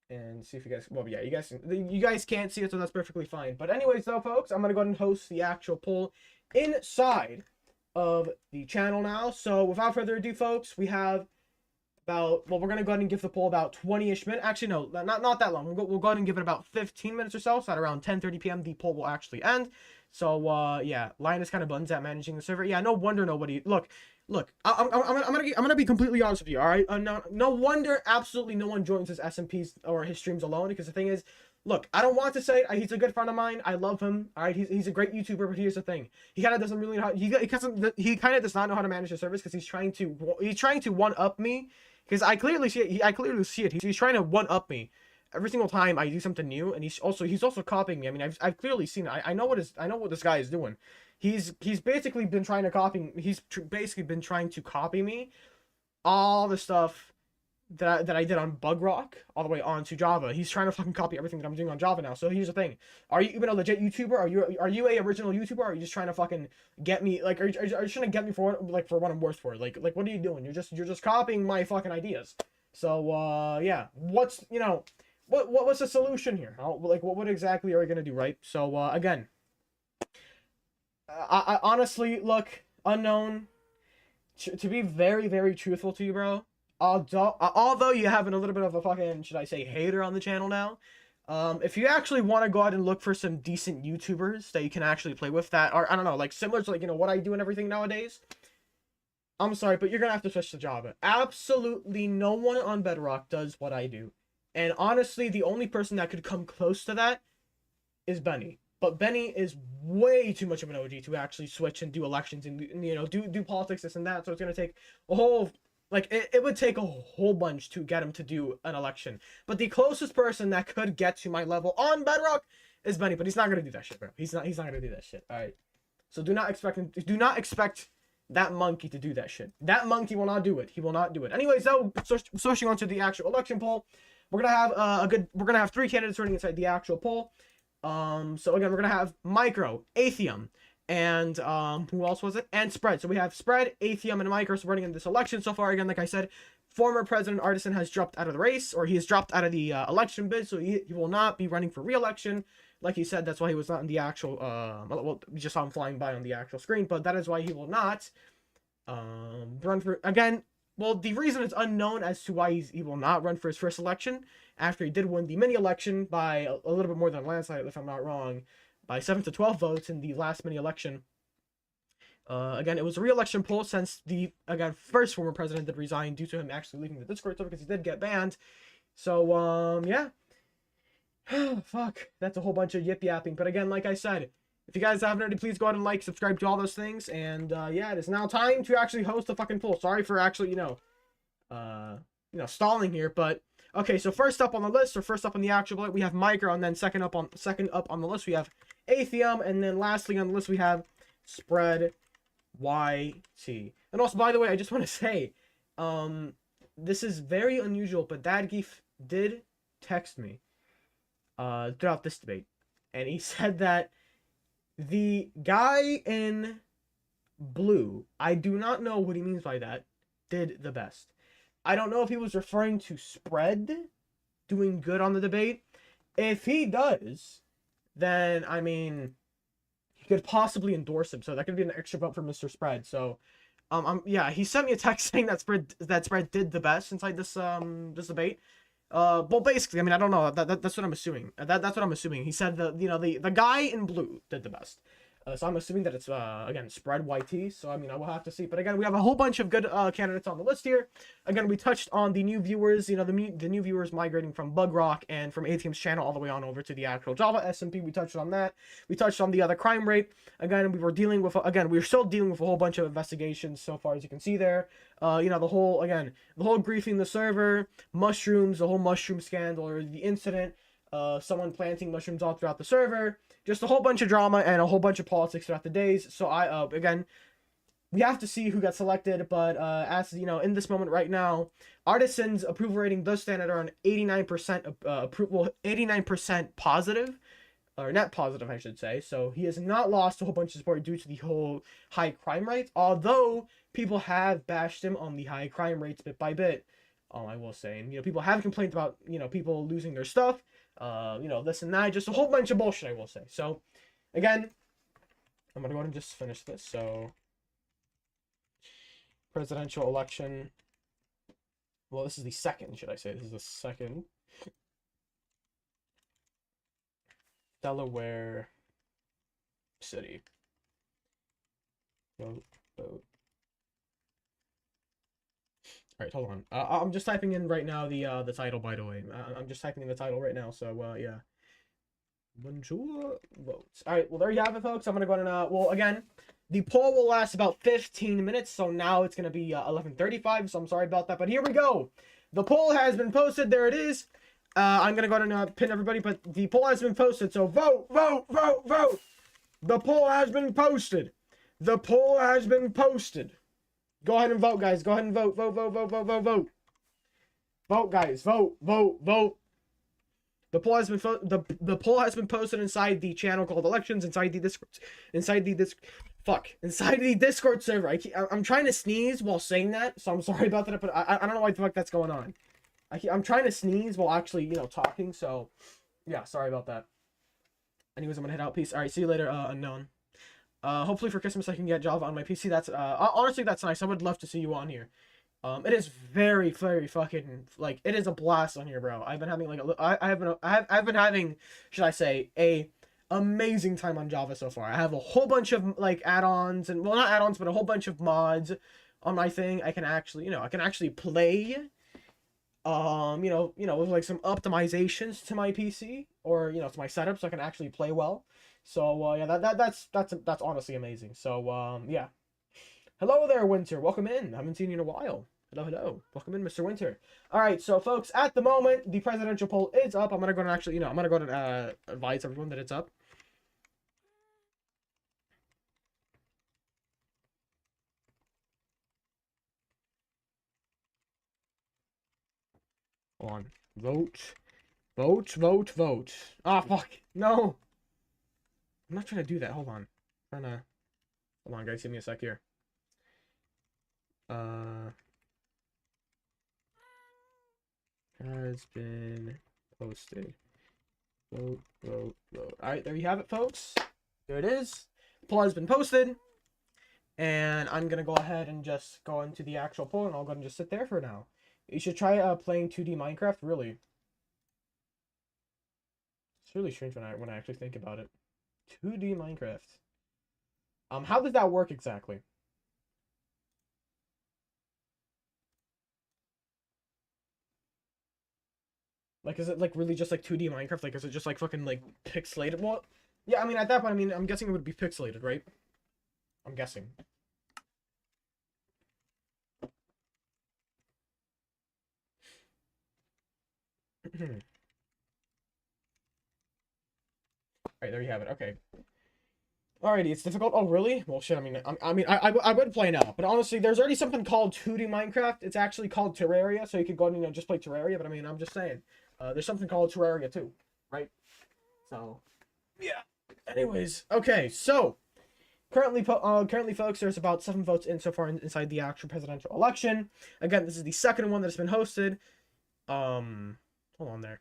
and see if you guys. Well, yeah, you guys can't see it, so that's perfectly fine. But anyways though, folks, I'm gonna go ahead and host the actual poll inside of the channel now. So without further ado, folks, we have about, well, we're gonna go ahead and give the poll about 20-ish minutes. Actually, no, not that long. We'll go ahead and give it about 15 minutes or so. So at around 10:30 p.m. the poll will actually end. So yeah, Linus kind of buns at managing the server. Yeah, no wonder nobody. Look. I'm gonna be completely honest with you. All right. No wonder absolutely no one joins his SMPs or his streams alone, because the thing is, look, I don't want to say it. He's a good friend of mine. I love him. All right. He's a great YouTuber. But here's the thing. He kind of doesn't really know how. He kind of does not know how to manage the service, because he's trying to one up me. Because I clearly see it. I clearly see it. He's trying to one up me every single time I do something new, and he's also copying me. I mean, I've clearly seen it. I know what this guy is doing. He's basically been trying to copy. He's basically been trying to copy me, all the stuff that I did on Bug Rock all the way on to Java. He's trying to fucking copy everything that I'm doing on Java now. So here's the thing: are you even a legit YouTuber? Are you a original YouTuber? Or are you just trying to fucking get me? Like, are you trying to get me for what I'm worth for? Like what are you doing? You're just copying my fucking ideas. So yeah, what's what's the solution here? What exactly are we gonna do, right? So again, I honestly, look, unknown. To be very, very truthful to you, bro. Although you have a little bit of a fucking, should I say, hater on the channel now, if you actually want to go out and look for some decent YouTubers that you can actually play with that are, I don't know, like similar to what I do and everything nowadays, I'm sorry, but you're gonna have to switch to Java. Absolutely no one on Bedrock does what I do, and honestly, the only person that could come close to that is Benny. But Benny is way too much of an OG to actually switch and do elections and do politics, this and that. So it's gonna take a whole, it would take a whole bunch to get him to do an election. But the closest person that could get to my level on Bedrock is Benny. But he's not gonna do that shit, bro. He's not gonna do that shit. All right. So do not expect that monkey to do that shit. That monkey will not do it. He will not do it. Anyways, though, switching on to the actual election poll, we're gonna have 3 candidates running inside the actual poll. So again, we're gonna have Micro, Atheum, and who else was it? And Spread. So we have Spread, Atheum, and Micro running in this election so far. Again, like I said, former President Artisan has dropped out of the race, or he has dropped out of the election bid, so he will not be running for re-election. Like he said, that's why he was not in the actual well, we just saw him flying by on the actual screen, but that is why he will not run for, again. Well, the reason is unknown as to why he will not run for his first election, after he did win the mini election by a little bit more than a landslide, if I'm not wrong, by 7 to 12 votes in the last mini election. Again, it was a re-election poll since the, again, first former president did resign due to him actually leaving the Discord server because he did get banned. So, yeah. Fuck. That's a whole bunch of yip-yapping. But again, like I said, if you guys haven't already, please go ahead and like, subscribe to all those things. And, yeah, it is now time to actually host the fucking poll. Sorry for actually, stalling here, but okay, so first up on the list, or first up on the actual bullet, we have Micro, and then second up on the list we have Atheum, and then lastly on the list we have Spread YT. And also, by the way, I just want to say, this is very unusual, but Dadgeef did text me throughout this debate, and he said that the guy in blue, I do not know what he means by that, did the best. I don't know if he was referring to Spread doing good on the debate. If he does, then, I mean, he could possibly endorse him. So that could be an extra vote for Mr. Spread. So, yeah, he sent me a text saying that Spread did the best inside this this debate. Well, basically, I mean, I don't know. That's what I'm assuming. That's what I'm assuming. He said the guy in blue did the best. So I'm assuming that it's, again, Spread YT. So, I mean, I will have to see. But again, we have a whole bunch of good candidates on the list here. Again, we touched on the new viewers, the new viewers migrating from Bug Rock and from ATM's channel all the way on over to the actual Java SMP. We touched on that. We touched on the other crime rate. Again, we're still dealing with a whole bunch of investigations so far, as you can see there. The whole griefing the server, mushrooms, the whole mushroom scandal, or the incident, someone planting mushrooms all throughout the server. Just a whole bunch of drama and a whole bunch of politics throughout the days. So again, we have to see who gets selected, but as you know, in this moment right now, Artisan's approval rating does stand at around 89% approval, 89% positive, or net positive, I should say. So he has not lost a whole bunch of support due to the whole high crime rates, although people have bashed him on the high crime rates bit by bit. I will say, and people have complained about people losing their stuff, this and that, just a whole bunch of bullshit, I will say. So again, I'm gonna go ahead and just finish this. So presidential election. Well, this is the second, should I say? This is the second. Delaware City. Vote. Alright, hold on. I'm just typing in right now the title, by the way. I'm just typing in the title right now, so yeah. Bonjour votes. Alright, well there you have it, folks. I'm gonna go ahead and well again, the poll will last about 15 minutes, so now it's gonna be 11:35, so I'm sorry about that, but here we go. The poll has been posted, there it is. I'm gonna go ahead and pin everybody, but the poll has been posted, so vote. The poll has been posted. The poll has been posted. Go ahead and vote, guys. Go ahead and vote. Vote, guys. Vote. The poll has been the poll has been posted inside the channel called Elections, inside the Discord server. I'm trying to sneeze while saying that, so I'm sorry about that, but I don't know why the fuck that's going on. I'm trying to sneeze while actually, talking, so yeah, sorry about that. Anyways, I'm gonna head out. Peace. Alright, see you later, unknown. Hopefully for Christmas I can get Java on my PC. That's honestly that's nice. I would love to see you on here. It is very, very fucking it is a blast on here, bro. I've been having I've been having, should I say, a amazing time on Java so far. I have a whole bunch of add-ons and, well, not add-ons, but a whole bunch of mods on my thing. I can actually, I can actually play with some optimizations to my PC or to my setup, so I can actually play well. So yeah, that's honestly amazing. So yeah, hello there, Winter. Welcome in. I haven't seen you in a while. Hello. Welcome in, Mr. Winter. All right, so folks, at the moment the presidential poll is up. I'm gonna go and actually, I'm gonna go and advise everyone that it's up. Hold on. Vote. Ah, fuck. No. I'm not trying to do that. Hold on. Hold on, guys. Give me a sec here. Has been posted. Vote. Alright, there you have it, folks. There it is. Poll has been posted. And I'm gonna go ahead and just go into the actual poll, and I'll go ahead and just sit there for now. You should try playing 2D Minecraft, really. It's really strange when I actually think about it. 2D Minecraft. How does that work exactly? Is it really just 2D Minecraft? Is it just fucking pixelated? Well, yeah, I mean at that point, I'm guessing it would be pixelated, right? I'm guessing. Alright, there you have it. Okay. Alrighty, it's difficult. Oh, really? Well, shit. I would play now, but honestly, there's already something called 2D Minecraft. It's actually called Terraria, so you could go and just play Terraria. But I'm just saying, there's something called Terraria too, right? So, yeah. Anyways, okay. So, currently, folks, there's about 7 votes in so far inside the actual presidential election. Again, this is the second one that's been hosted. Hold on there.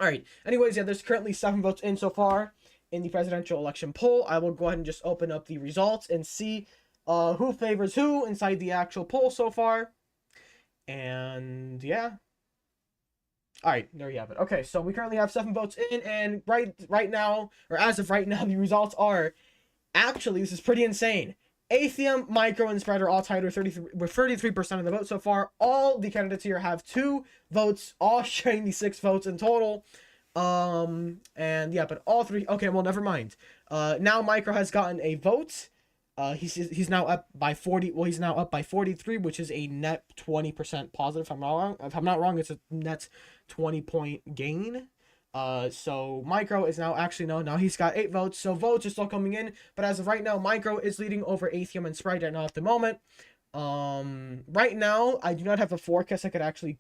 Alright, anyways, yeah, there's currently 7 votes in so far in the presidential election poll. I will go ahead and just open up the results and see who favors who inside the actual poll so far. And yeah. Alright, there you have it. Okay, so we currently have 7 votes in, and right now, or as of right now, the results are, actually, this is pretty insane. Atheum, Micro, and Spreader all tied with 33% of the vote so far. All the candidates here have 2 votes, all sharing the 6 votes in total. And yeah, but all 3. Okay, well, never mind. Now Micro has gotten a vote. He's now up by 40. Well, he's now up by 43, which is a net 20% positive. If I'm not wrong, it's a net 20-point gain. So Micro is now actually no, now he's got 8 votes. So votes are still coming in, but as of right now, Micro is leading over Atheum and Sprite right now at the moment. Right now, I do not have a forecast I could actually,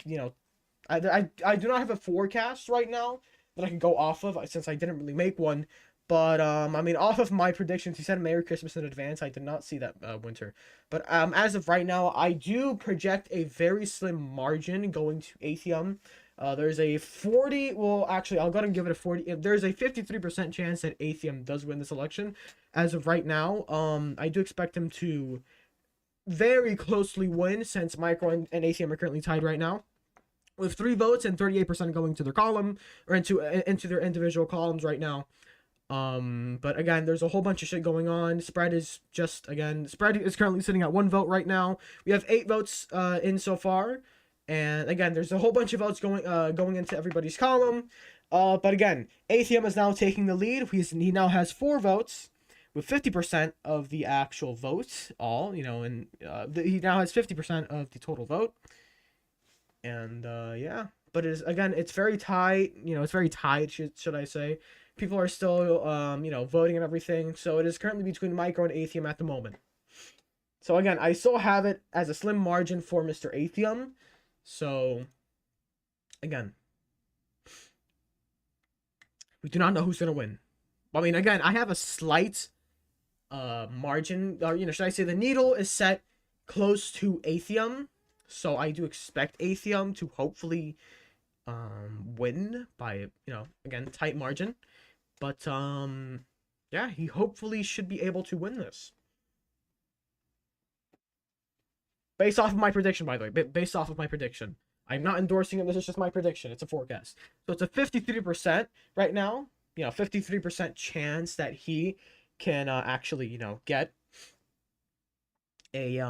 I do not have a forecast right now that I can go off of since I didn't really make one. But I mean, off of my predictions, he said Merry Christmas in advance. I did not see that winter. But as of right now, I do project a very slim margin going to Atheum. There's a 40, well, actually, I'll go ahead and give it a 40. There's a 53% chance that Atheum does win this election. As of right now, I do expect him to very closely win since Micro and Atheum are currently tied right now, with 3 votes and 38% going to their column, or into their individual columns right now. But again, there's a whole bunch of shit going on. Spread is currently sitting at 1 vote right now. We have 8 votes in so far. And again, there's a whole bunch of votes going into everybody's column. But again, Atheum is now taking the lead. He now has 4 votes with 50% of the actual votes, he now has 50% of the total vote. And yeah, but it's very tight. It's very tight, should I say. People are still voting and everything. So it is currently between Micro and Atheum at the moment. So again, I still have it as a slim margin for Mr. Atheum. So, again, we do not know who's going to win. I mean, again, I have a slight margin, or, should I say the needle is set close to Atheum. So, I do expect Atheum to hopefully win by, again, tight margin. But, yeah, he hopefully should be able to win this. Based off of my prediction, by the way. Based off of my prediction. I'm not endorsing it. This is just my prediction. It's a forecast. So it's a 53% right now. 53% chance that he can actually, get a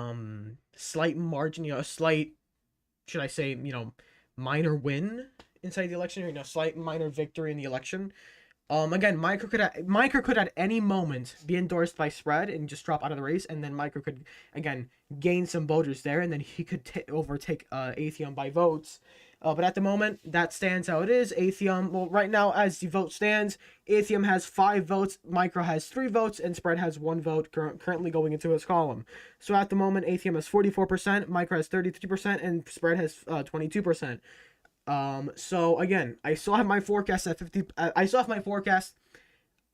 slight margin, a slight, should I say, minor win inside the election, or, slight minor victory in the election. Again, Micro could at any moment be endorsed by Spread and just drop out of the race, and then Micro could again gain some voters there, and then he could overtake Atheum by votes. But at the moment, that stands how it is. Atheum, well, right now as the vote stands, Atheum has 5 votes, Micro has 3 votes, and Spread has 1 vote currently going into his column. So at the moment, Atheum has 44%, Micro has 33%, and Spread has 22%. So again, I still have my forecast at 50. I still have my forecast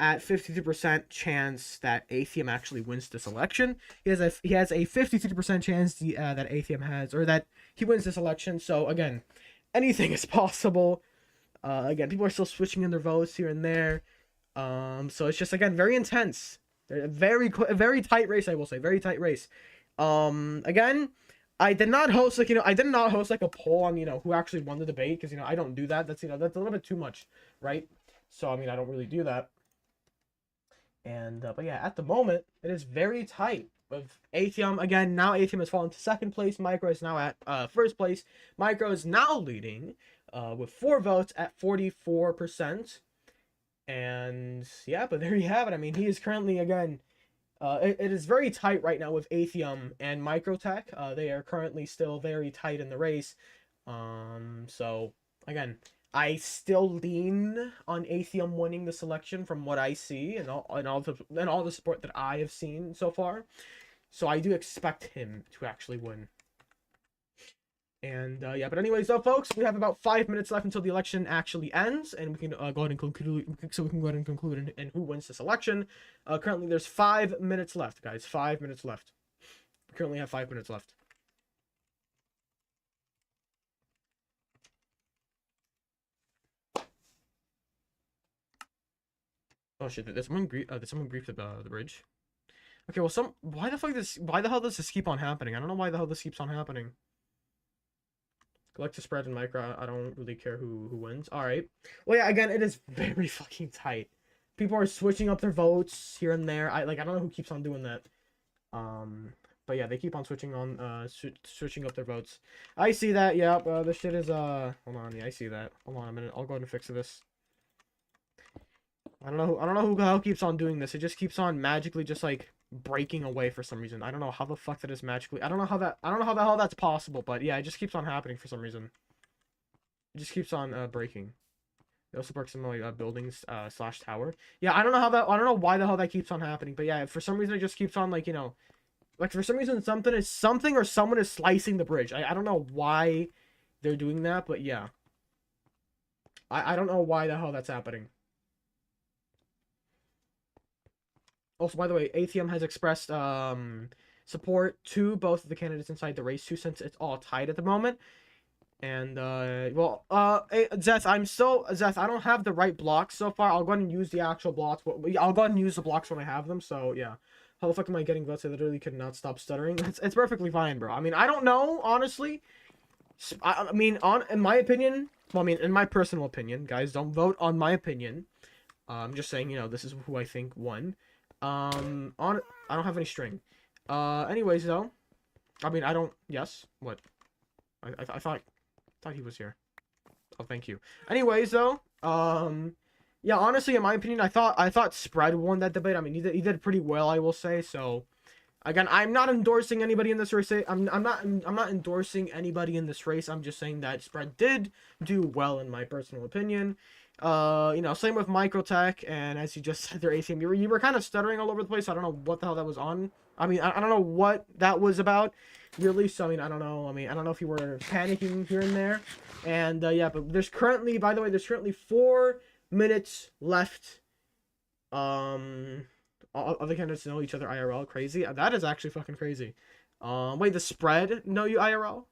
at 52% chance that Atheum actually wins this election. He has a 53% chance that Atheum has, or that he wins this election. So again, anything is possible. Again, people are still switching in their votes here and there. So it's just, again, very intense. A very tight race, I will say, very tight race. Again, I did not host like a poll on who actually won the debate, because I don't do that. That's that's a little bit too much, right? So I mean, I don't really do that. And but yeah, at the moment it is very tight with Atheum. Again, now Atheum has fallen to 2nd place. Micro is now at 1st place. Micro is now leading with 4 votes at 44%. And yeah, but there you have it. I mean, he is currently, again, it is very tight right now with Atheum and Microtech. They are currently still very tight in the race. So again, I still lean on Atheum winning the selection from what I see and all the support that I have seen so far. So I do expect him to actually win. And yeah, but anyways, though, folks, we have about 5 minutes left until the election actually ends, and we can go ahead and conclude. So we can go ahead and conclude and who wins this election. Currently, there's 5 minutes left, guys. 5 minutes left. We currently have 5 minutes left. Oh shit! Did someone grief the bridge? Okay, well, why the hell does this keep on happening? I don't know why the hell this keeps on happening. Collective Spread and Micro, I don't really care who wins. Alright. Well, yeah, again, it is very fucking tight. People are switching up their votes here and there. I don't know who keeps on doing that. But yeah, they keep on switching up their votes. I see that, yeah, this shit is, hold on, yeah, I see that. Hold on a minute, I'll go ahead and fix this. I don't know who the hell keeps on doing this. It just keeps on magically just, like, breaking away for some reason. I don't know how the fuck that is magically. I don't know how the hell that's possible, but yeah, it just keeps on happening for some reason. It just keeps on breaking. They also broke some like buildings slash tower. Yeah, I don't know why the hell that keeps on happening, but yeah, for some reason it just keeps on like, you know, like for some reason something or someone is slicing the bridge. I don't know why they're doing that, but yeah. I don't know why the hell that's happening. Also, by the way, ATM has expressed support to both of the candidates inside the race too, since it's all tied at the moment. And Zeth, I don't have the right blocks so far. I'll go ahead and use the actual blocks. I'll go ahead and use the blocks when I have them. So yeah, how the fuck am I getting votes? I literally could not stop stuttering. It's perfectly fine, bro. I mean, I don't know, honestly. I mean, in my opinion, well, I mean, in my personal opinion, guys, don't vote on my opinion. I'm just saying, you know, this is who I think won. I don't have any string. Anyways, though, I mean, I don't. Yes, what? I thought he was here. Oh, thank you. Anyways, though, yeah, honestly, in my opinion, I thought Spread won that debate. I mean, he did pretty well, I will say. So, again, I'm not endorsing anybody in this race. I'm not endorsing anybody in this race. I'm just saying that Spread did do well, in my personal opinion. You know, same with Microtech, and as you just said, their ACM, you were kind of stuttering all over the place. I don't know what the hell that was on. I mean, I don't know what that was about, really. So, I mean, I don't know. I mean, I don't know if you were panicking here and there. And, yeah, but there's currently, by the way, there's currently 4 minutes left. Other candidates know each other IRL. Crazy. That is actually fucking crazy. Wait, the Spread know you IRL?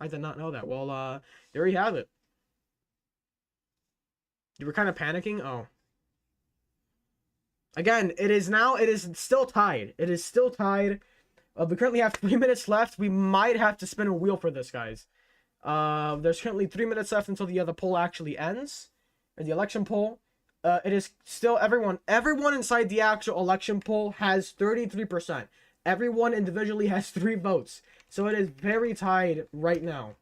I did not know that. Well, there you have it. You were kind of panicking? Oh. Again, it is still tied. It is still tied. We currently have 3 minutes left. We might have to spin a wheel for this, guys. There's currently 3 minutes left until the poll actually ends. Or the election poll. It is still everyone inside the actual election poll has 33%. Everyone individually has 3 votes. So it is very tied right now.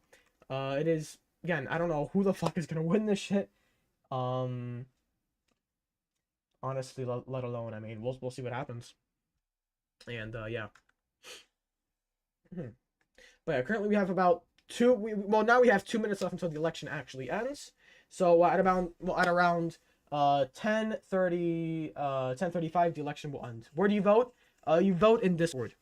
It is, again, I don't know who the fuck is gonna win this shit. Honestly, let alone, I mean, we'll see what happens. And yeah. But yeah, currently we have about now we have 2 minutes left until the election actually ends. So at around 10:35 the election will end. Where do you vote? You vote in Discord.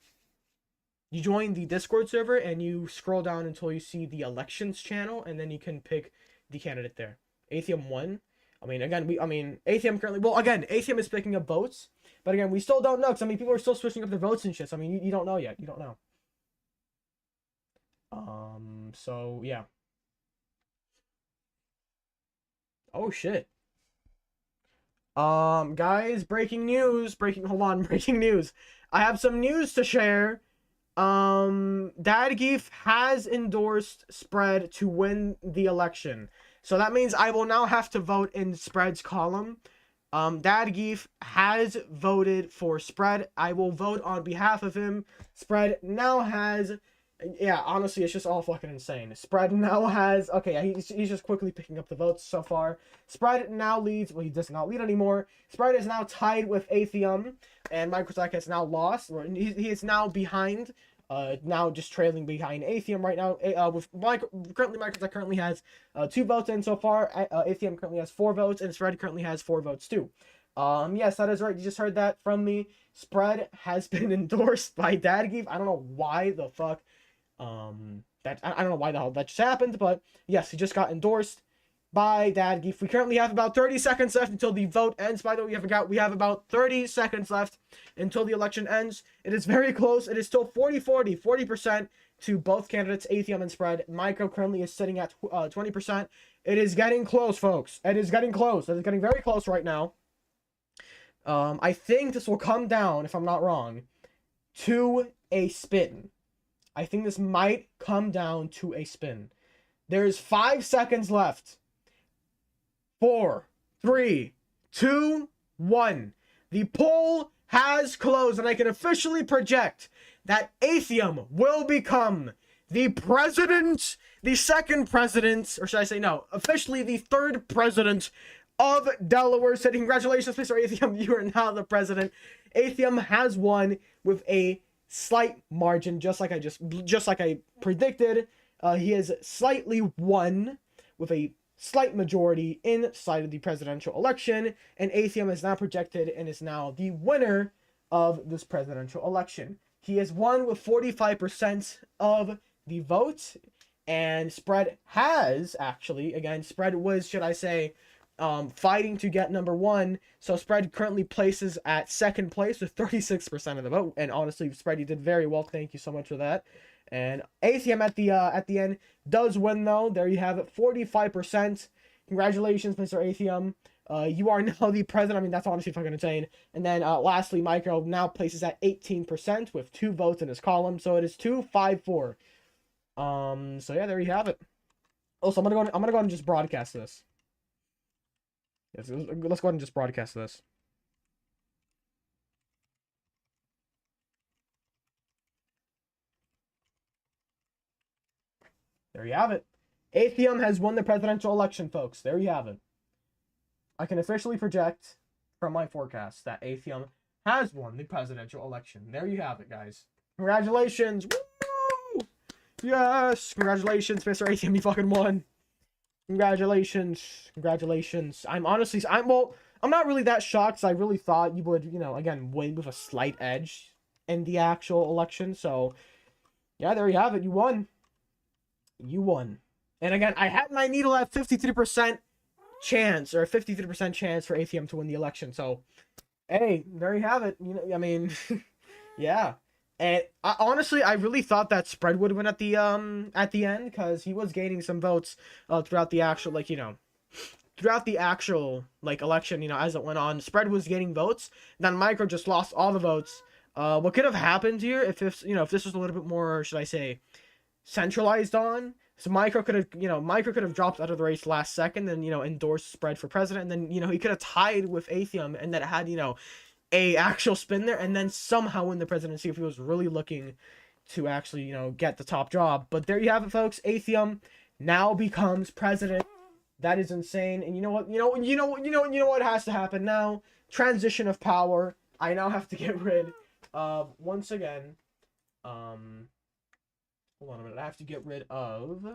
You join the Discord server and you scroll down until you see the elections channel, and then you can pick the candidate there. Atheum won. I mean, again, Atheum currently, well, again, Atheum is picking up votes, but again, we still don't know, because, I mean, people are still switching up their votes and shit, so, I mean, you don't know yet, you don't know. So, yeah. Oh, shit. Guys, breaking news, breaking news. I have some news to share. Dadgeef has endorsed Spread to win the election. So that means I will now have to vote in Spread's column. Dadgeef has voted for Spread. I will vote on behalf of him. Spread now has... Yeah, honestly, it's just all fucking insane. Spread now has... Okay, he's just quickly picking up the votes so far. Spread now leads... Well, he does not lead anymore. Spread is now tied with Atheum. And Microtech has now lost. He is now behind... now just trailing behind Atheum right now. Microtech currently has 2 votes in so far. Atheum currently has 4 votes, and Spread currently has 4 votes too. Yes, that is right. You just heard that from me. Spread has been endorsed by Dadgeef. I don't know why the fuck. I don't know why the hell that just happened, but yes, he just got endorsed by Dadgeef. We currently have about 30 seconds left until the vote ends. By the way, we have about 30 seconds left until the election ends. It is very close. It is still 40% to both candidates, Atheum and Spread. Micro currently is sitting at 20%. It is getting close, folks. It is getting close. It is getting very close right now. I think this will come down, if I'm not wrong, to a spin. I think this might come down to a spin. There's 5 seconds left. 4, 3, 2, 1. The poll has closed, and I can officially project that Atheum will become the president, the second president, or should I say no, officially the 3rd president of Delaware City. Congratulations, Mr. Atheum, you are now the president. Atheum has won with a slight margin, just like I predicted. He has slightly won with a slight majority inside of the presidential election, and Atheum is now projected and is now the winner of this presidential election. He has won with 45% of the vote, and Spread has actually, again, Spread was, should I say, fighting to get number one. So Spread currently places at second place with 36% of the vote, and honestly, Spread, you did very well. Thank you so much for that. And Atheum at the end does win though. There you have it, 45%. Congratulations, Mr. Atheum. You are now the president. I mean, that's honestly fucking insane. And then lastly, Micro now places at 18% with 2 votes in his column. So it is 2-5-4. So yeah, there you have it. Also, I'm gonna go ahead and just broadcast this. Yes, let's go ahead and just broadcast this. There you have it. Atheum has won the presidential election, folks. There you have it. I can officially project from my forecast that Atheum has won the presidential election. There you have it, guys. Congratulations. Woo! Yes. Congratulations, Mr. Atheum. You fucking won. Congratulations. Congratulations. I'm not really that shocked, because I really thought you would, again, win with a slight edge in the actual election. So, yeah, there you have it. You won. You won. And again, I had my needle at 53% chance, or a 53% chance for Atheum to win the election. So, hey, there you have it. I mean, yeah. And honestly, I really thought that Spread would win at the end, because he was gaining some votes throughout the actual, election, as it went on. Spread was gaining votes. Then Micro just lost all the votes. What could have happened here if this was a little bit more, should I say, centralized on? So Micro could have dropped out of the race last second and, endorsed Spread for president. And then, he could have tied with Atheum and then had, a actual spin there, and then somehow win the presidency if he was really looking to actually, get the top job. But there you have it, folks. Atheum now becomes president. That is insane. And you know what has to happen now? Transition of power. I now have to get rid of, once again, hold on a minute. I have to get rid of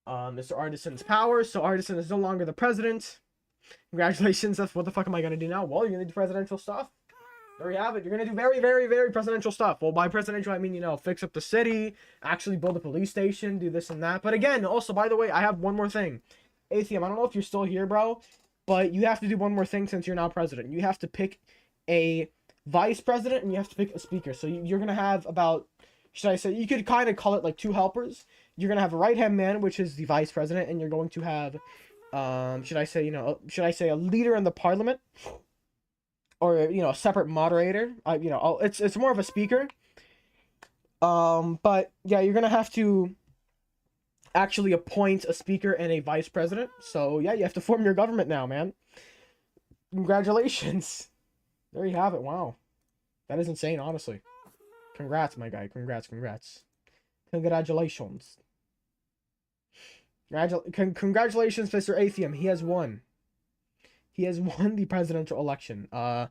Mr. Artisan's power. So Artisan is no longer the president. Congratulations. What the fuck am I going to do now? Well, you're going to do presidential stuff. There you have it. You're going to do very, very, very presidential stuff. Well, by presidential, I mean, fix up the city, actually build a police station, do this and that. But again, also, by the way, I have one more thing. Atheum, I don't know if you're still here, bro, but you have to do one more thing since you're now president. You have to pick a vice president and you have to pick a speaker. So you're going to have about, should I say, you could kind of call it like 2 helpers. You're going to have a right-hand man, which is the vice president, and you're going to have should I say a leader in the parliament, or a separate moderator. It's more of a speaker. But yeah, you're gonna have to actually appoint a speaker and a vice president. So yeah, you have to form your government now, man. Congratulations. There you have it. Wow, that is insane, honestly. Congrats, my guy. Congrats. Congratulations. Congratulations, Mr. Atheum. He has won. He has won the presidential election. We're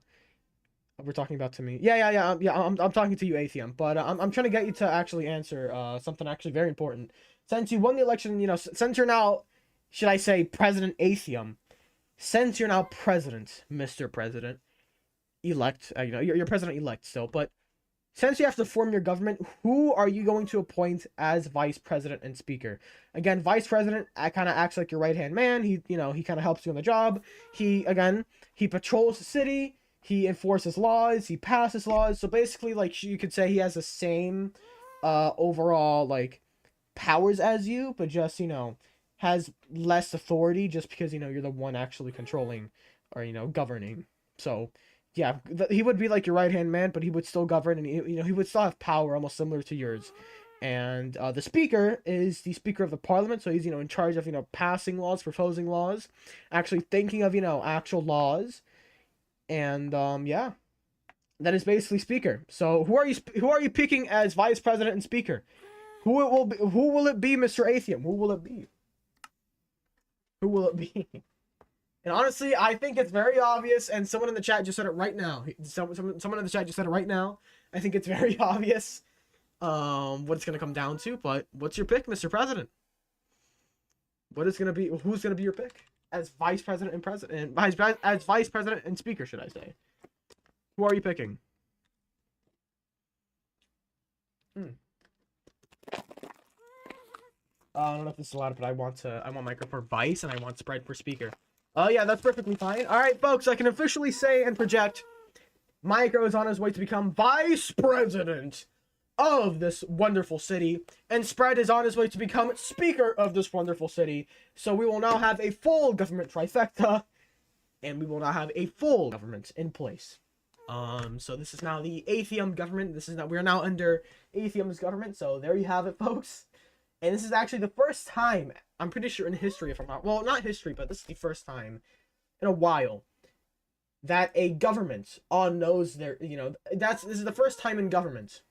talking about to me. Yeah. I'm talking to you, Atheum. But I'm trying to get you to actually answer something actually very important. Since you won the election, since you're now, should I say, President Atheum, since you're now president, Mr. President elect, you're president elect still, but since you have to form your government, who are you going to appoint as vice president and speaker? Again, vice president kind of acts like your right-hand man. He kind of helps you on the job. He patrols the city. He enforces laws. He passes laws. So basically, you could say he has the same overall, powers as you, but just, has less authority just because, you're the one actually controlling or, governing. So yeah, he would be like your right-hand man, but he would still govern, and he would still have power almost similar to yours. And the speaker is the speaker of the parliament, so he's in charge of passing laws, proposing laws, actually thinking of actual laws, and yeah, that is basically speaker. So who are you picking as vice president and speaker? Who will it be, Mr. Atheum? Who will it be? Who will it be? And honestly, I think it's very obvious, and someone in the chat just said it right now. Someone in the chat just said it right now. I think it's very obvious what it's going to come down to, but what's your pick, Mr. President? What is gonna be? Who's gonna be your pick as vice president and president? As vice president and speaker, should I say? Who are you picking? I don't know if this is allowed, but I want Micro for vice and I want spread for speaker. Oh yeah, that's perfectly fine. All right, folks, I can officially say and project Micro is on his way to become vice president of this wonderful city, and Spread is on his way to become speaker of this wonderful city. So we will now have a full government trifecta, and we will now have a full government in place. So this is now the Atheum government. We are now under Atheum's government. So there you have it, folks. And this is actually the first time, I'm pretty sure in history, if I'm not, well, not history, but this is the first time in a while that a government knows their, this is the first time in government.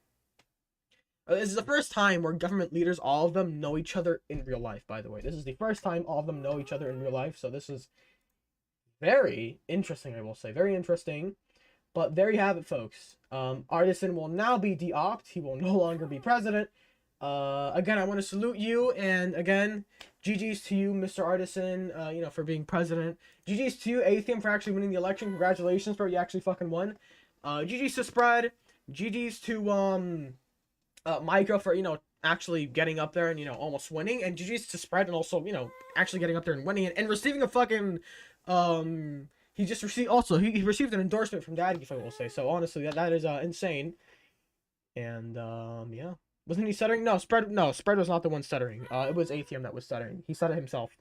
This is the first time where government leaders, all of them, know each other in real life, by the way. This is the first time all of them know each other in real life, so this is very interesting, I will say. Very interesting. But there you have it, folks. Artisan will now be de-opt. He will no longer be president. Again, I want to salute you, and again, GG's to you, Mr. Artisan, for being president. GG's to you, Atheum, for actually winning the election. Congratulations, bro, you actually fucking won. GG's to Spread. GG's to, Micro for, actually getting up there and, almost winning. And GG's to Spread and also, actually getting up there and winning it. And receiving a fucking, he just received, also, he received an endorsement from Daddy, if I will say. So, honestly, that is, insane. And, yeah. Wasn't he stuttering? No, Spread was not the one stuttering. It was Atheum that was stuttering. He said it himself.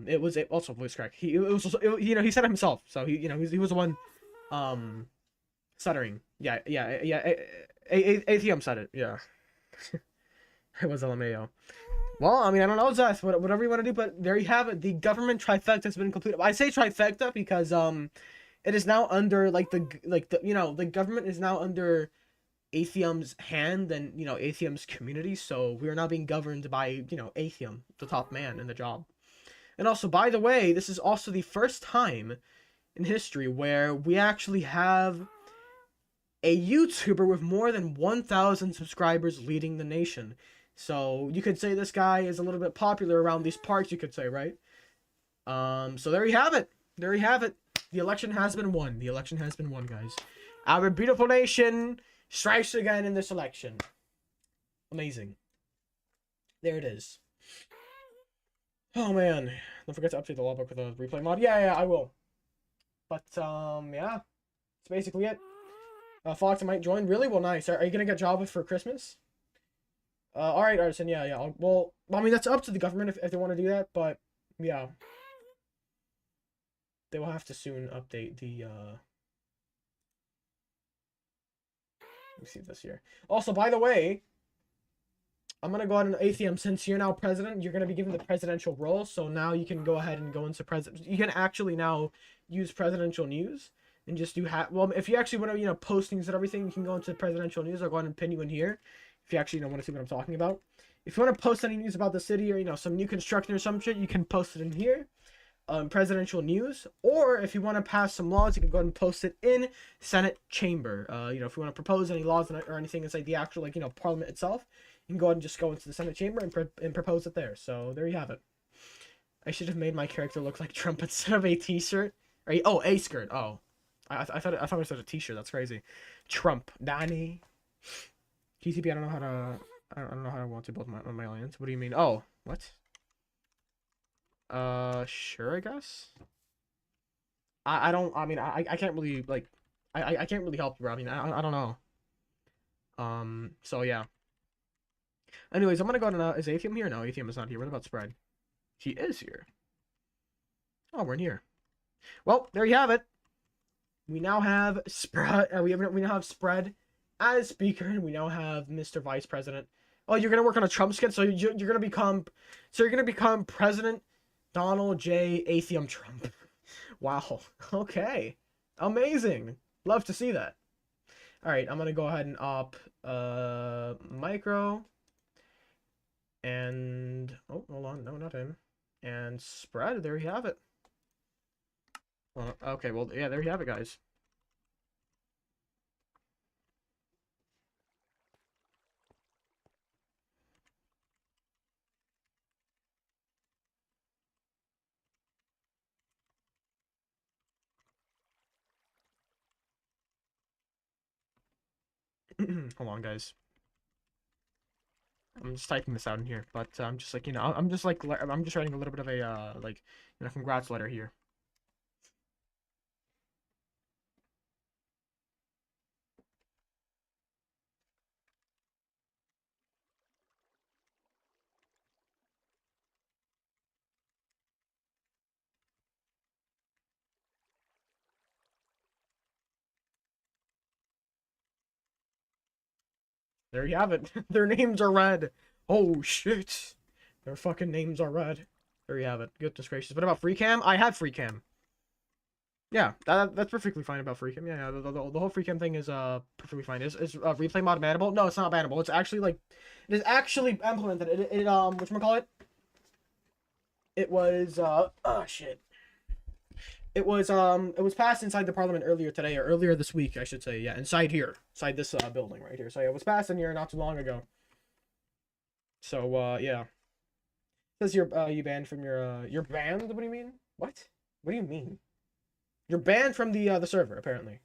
It was also voice crack. He said it himself. So he was the one, stuttering. Yeah. Atheum said it. Yeah. It was LMAO. Well, I mean, I don't know, Zeth, whatever you want to do, but there you have it. The government trifecta has been completed. I say trifecta because it is now under the government is now under Atheum's hand and Atheum's community, so we are now being governed by Atheum, the top man in the job. And also, by the way, this is also the first time in history where we actually have a YouTuber with more than 1,000 subscribers leading the nation. So you could say this guy is a little bit popular around these parts, you could say, right? So there you have it. There you have it. The election has been won. The election has been won, guys. Our beautiful nation strikes again in this election. Amazing. There it is. Oh man. Don't forget to update the logbook with a replay mod. Yeah, I will. But yeah. That's basically it. Fox might join. Really? Well, nice. Are you gonna get Java for Christmas? Alright, Artisan, yeah. Well, I mean, that's up to the government if they want to do that, but yeah. They will have to soon update the let me see this here. Also, by the way, I'm going to go ahead and Atheum, since you're now president, you're going to be given the presidential role. So now you can go ahead and go into president. You can actually now use presidential news and just do well, if you actually want to, post things and everything, you can go into presidential news. I'll go ahead and pin you in here if you actually want to see what I'm talking about. If you want to post any news about the city or, some new construction or some shit, you can post it in here. Presidential news, or if you want to pass some laws, you can go ahead and post it in Senate chamber. If you want to propose any laws or anything inside the actual, Parliament itself, you can go ahead and just go into the Senate chamber and propose it there. So there you have it. I should have made my character look like Trump instead of a t-shirt. A skirt. Oh, I thought it said a t-shirt. That's crazy. Trump, Danny. GTP. I don't know how to want to build my alliance. What do you mean? Oh, what? Sure, I guess. I can't really, I can't really help you, bro. I mean, I don't know. So yeah. Anyways, I'm gonna go to, is Atheum here? No, Atheum is not here. What about Spread? He is here. Oh, we're in here. Well, there you have it. We now have Spread, we now have Spread as speaker, and we now have Mr. Vice President. Oh, you're gonna work on a Trump skit, so you're gonna become President Donald J. Atheum Trump. Wow. Okay. Amazing. Love to see that. Alright, I'm gonna go ahead and op Micro. And oh, hold on, no, not him. And Spread, there you have it. Well, okay, well, yeah, there you have it, guys. Hold on, guys. I'm just typing this out in here, but I'm just like, I'm just like, I'm just writing a little bit of a, like, congrats letter here. There you have it. Their names are red. Oh, shit. Their fucking names are red. There you have it. Goodness gracious. What about free cam? I have free cam. Yeah, that's perfectly fine about free cam. Yeah, the whole free cam thing is perfectly fine. Is replay mod bannable? No, it's not bannable. It's actually like, it is actually implemented. It whatchamacallit? It was oh shit. It was passed inside the parliament earlier today, or earlier this week, I should say. Yeah, inside here, inside this building right here. So yeah, it was passed in here not too long ago. So yeah. It says you banned from your banned. What do you mean? What? What do you mean? You're banned from the server, apparently.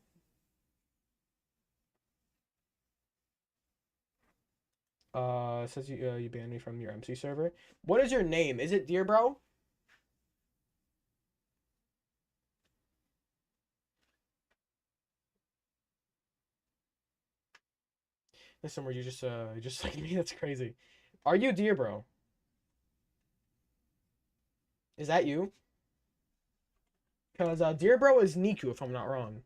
It says you banned me from your MC server. What is your name? Is it Dear Bro? There's somewhere you just like me. That's crazy. Are you Dear Bro? Is that you? Because Dear Bro is Niku, if I'm not wrong.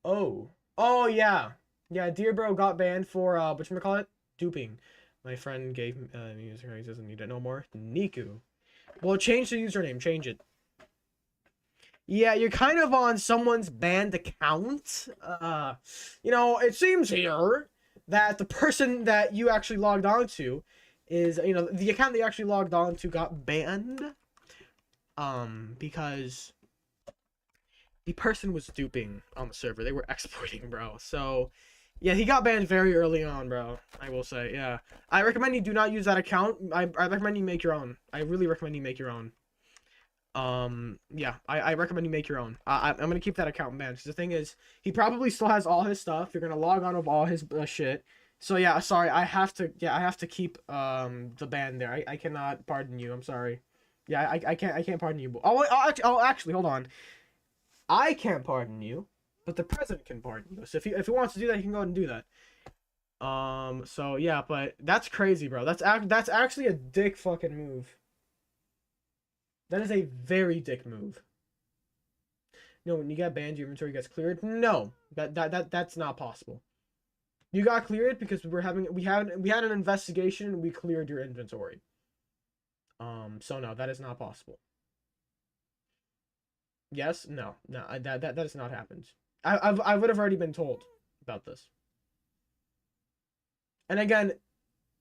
Oh. Oh, yeah. Yeah, Dear Bro got banned for, whatchamacallit? Duping. My friend gave me user, he doesn't need it no more. Niku. Well, change the username. Change it. Yeah, you're kind of on someone's banned account. It seems here that the person that you actually logged on to is, the account that you actually logged on to got banned. Because the person was duping on the server. They were exploiting, bro. So, yeah, he got banned very early on, bro. I will say, yeah. I recommend you do not use that account. I recommend you make your own. I really recommend you make your own. Yeah, I recommend you make your own. I'm gonna keep that account banned. The thing is, he probably still has all his stuff. You're gonna log on with all his shit. So yeah, sorry, I have to keep the ban there. I cannot pardon you. I'm sorry. Yeah, I can't pardon you. Actually, hold on. I can't pardon you, but the president can pardon you. So if he wants to do that, he can go ahead and do that. So yeah, but that's crazy, bro. That's actually a dick fucking move. That is a very dick move. No, when you get banned, your inventory gets cleared. No, that's not possible. You got cleared because we had an investigation and we cleared your inventory. So no, that is not possible. Yes, no, that has not happened. I would have already been told about this. And again,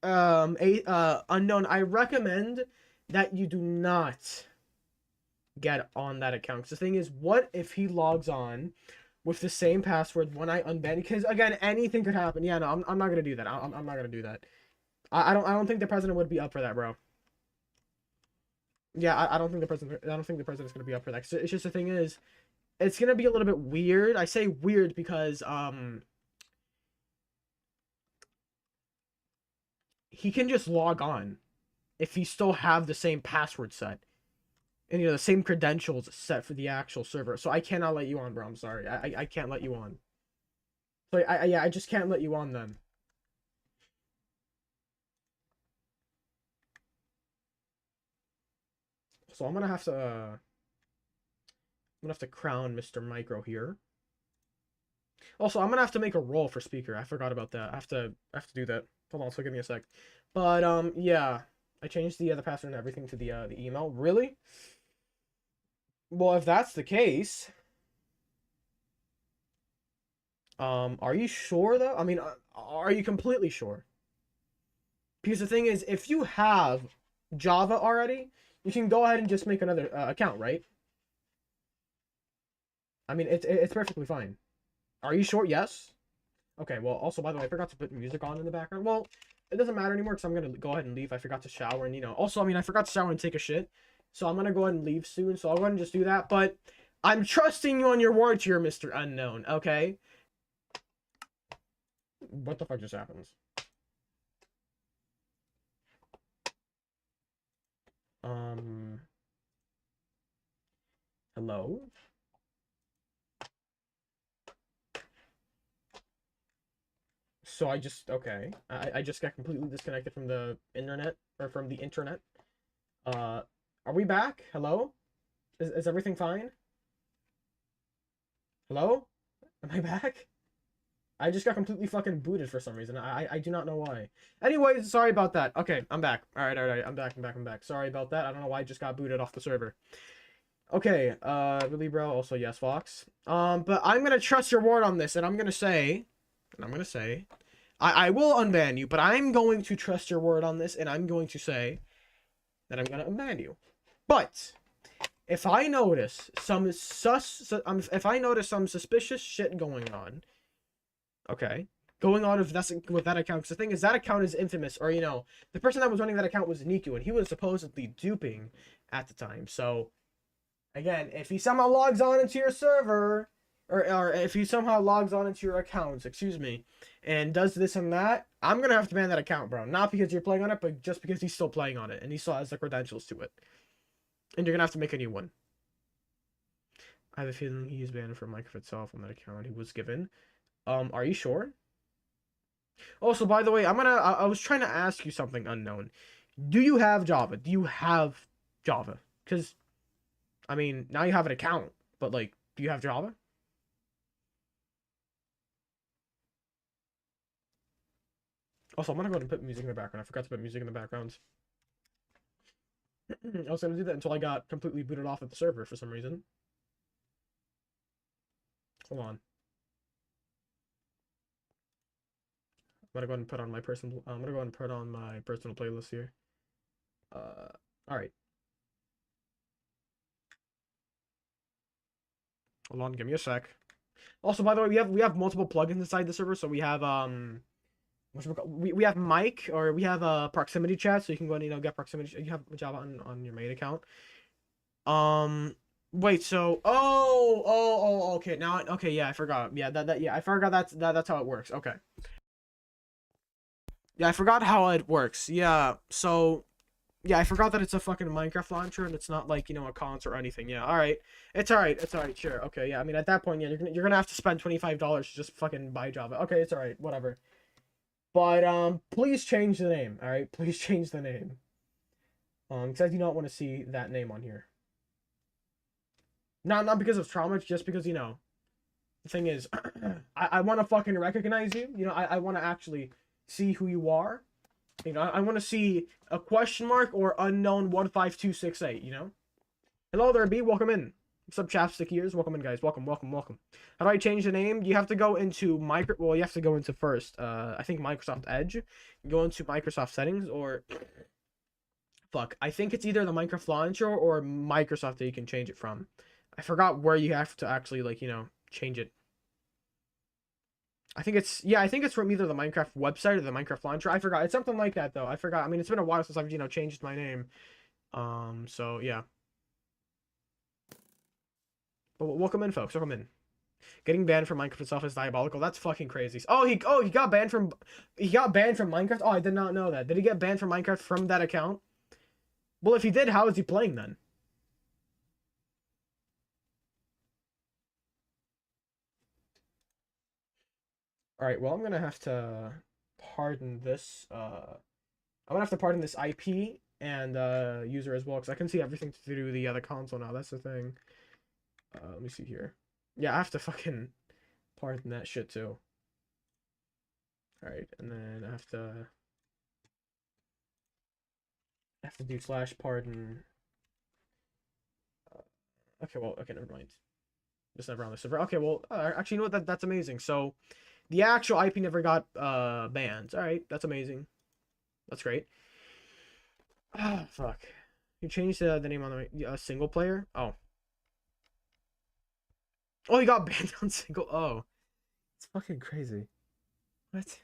unknown, I recommend that you do not get on that account. Because the thing is, what if he logs on with the same password when I unban? Because again, anything could happen. Yeah, no, I'm not gonna do that. I'm not gonna do that. I don't think the president would be up for that, bro. Yeah, I don't think the president's gonna be up for that. It's just the thing is, it's gonna be a little bit weird. I say weird because he can just log on if he still have the same password set. And the same credentials set for the actual server. So I cannot let you on, bro. I'm sorry. I can't let you on. So I just can't let you on then. So I'm gonna have to crown Mr. Micro here. Also, I'm gonna have to make a role for speaker. I forgot about that. I have to do that. Hold on, so give me a sec. But yeah, I changed the password and everything to the email. Really? Well, if that's the case, are you sure though? I mean, are you completely sure? Because the thing is, if you have Java already, you can go ahead and just make another account, right? I mean, it's perfectly fine. Are you sure? Yes. Okay. Well, also, by the way, I forgot to put music on in the background. Well, it doesn't matter anymore because I'm gonna go ahead and leave. I forgot to shower and also, I mean, I forgot to shower and take a shit. So I'm gonna go ahead and leave soon. So I'll go ahead and just do that. But I'm trusting you on your word here, Mr. Unknown, okay? What the fuck just happens? Hello? So okay. I just got completely disconnected from the internet, or from the internet. Are we back? Hello? Is everything fine? Hello? Am I back? I just got completely fucking booted for some reason. I do not know why. Anyways, sorry about that. Okay, I'm back. Alright, I'm back. Sorry about that. I don't know why I just got booted off the server. Okay, really, bro? Also, yes, Fox. But I'm gonna trust your word on this, and I'm gonna say... I will unban you, but I'm going to trust your word on this, and I'm going to say that I'm gonna unban you. But... if I notice some if I notice some suspicious shit going on, okay, with that account, because the thing is, that account is infamous, or, you know, the person that was running that account was Niku, and he was supposedly duping at the time. So, again, if he somehow logs on into your server, or if he somehow logs on into your accounts, excuse me, and does this and that, I'm gonna have to ban that account, bro. Not because you're playing on it, but just because he's still playing on it, and he still has the credentials to it. And you're gonna have to make a new one. I have a feeling he's banned from Minecraft itself on that account he was given. Are you sure? Also, by the way, I was trying to ask you something, Unknown. Do you have Java? Do you have Java? Because, I mean, now you have an account, but, like, do you have Java? Also, I'm gonna go ahead and put music in the background. I forgot to put music in the background. I was gonna do that until I got completely booted off of the server for some reason. Hold on. I'm gonna go ahead and put on my personal. I'm gonna go ahead and put on my personal playlist here. All right. Hold on, give me a sec. Also, by the way, we have multiple plugins inside the server, so we have we have mic, or we have proximity chat, so you can go and, you know, get proximity. You have Java on your main account. Wait, so okay, now okay, yeah, I forgot. Yeah, I forgot that's how it works. Okay. Yeah, I forgot how it works. Yeah, so yeah, I forgot that it's a fucking Minecraft launcher, and it's not like, you know, a cons or anything. Yeah, all right. It's all right. Sure. Okay, yeah. I mean, at that point, yeah, you're gonna have to spend $25 to just fucking buy Java. Okay, it's all right. Whatever. But please change the name. All right, please change the name. Because I do not want to see that name on here. Not because of trauma, it's just because, you know, the thing is, I want to fucking recognize you. You know, I want to actually see who you are. You know, I want to see a question mark or unknown 15268, you know? Hello there, B. Welcome in. What's up, chapstick ears? Welcome in, guys. Welcome. How do I change the name? You have to go into you have to go into first, I think Microsoft Edge. Go into Microsoft settings, or... fuck. I think it's either the Minecraft launcher or Microsoft that you can change it from. I forgot where you have to actually, like, you know, change it. I think it's from either the Minecraft website or the Minecraft launcher. I forgot. It's something like that, though. I forgot. I mean, it's been a while since I've, you know, changed my name. So yeah. But welcome in, folks. Welcome in. Getting banned from Minecraft itself is diabolical. That's fucking crazy. Oh, he got banned from Minecraft. Oh, I did not know that. Did he get banned from Minecraft from that account? Well, if he did, how is he playing then? All right, well, I'm gonna have to pardon this. I'm gonna have to pardon this IP and user as well, because I can see everything through the console now. That's the thing. Let me see here. Yeah, I have to fucking pardon that shit too. All right, and then I have to do /pardon. Okay, well, okay, never mind. Just never on the server. Okay, well, actually, you know what? That's amazing. So, the actual IP never got banned. All right, that's amazing. That's great. Ah, fuck. You changed the name on the single player. Oh, he got banned on single. Oh, it's fucking crazy. What?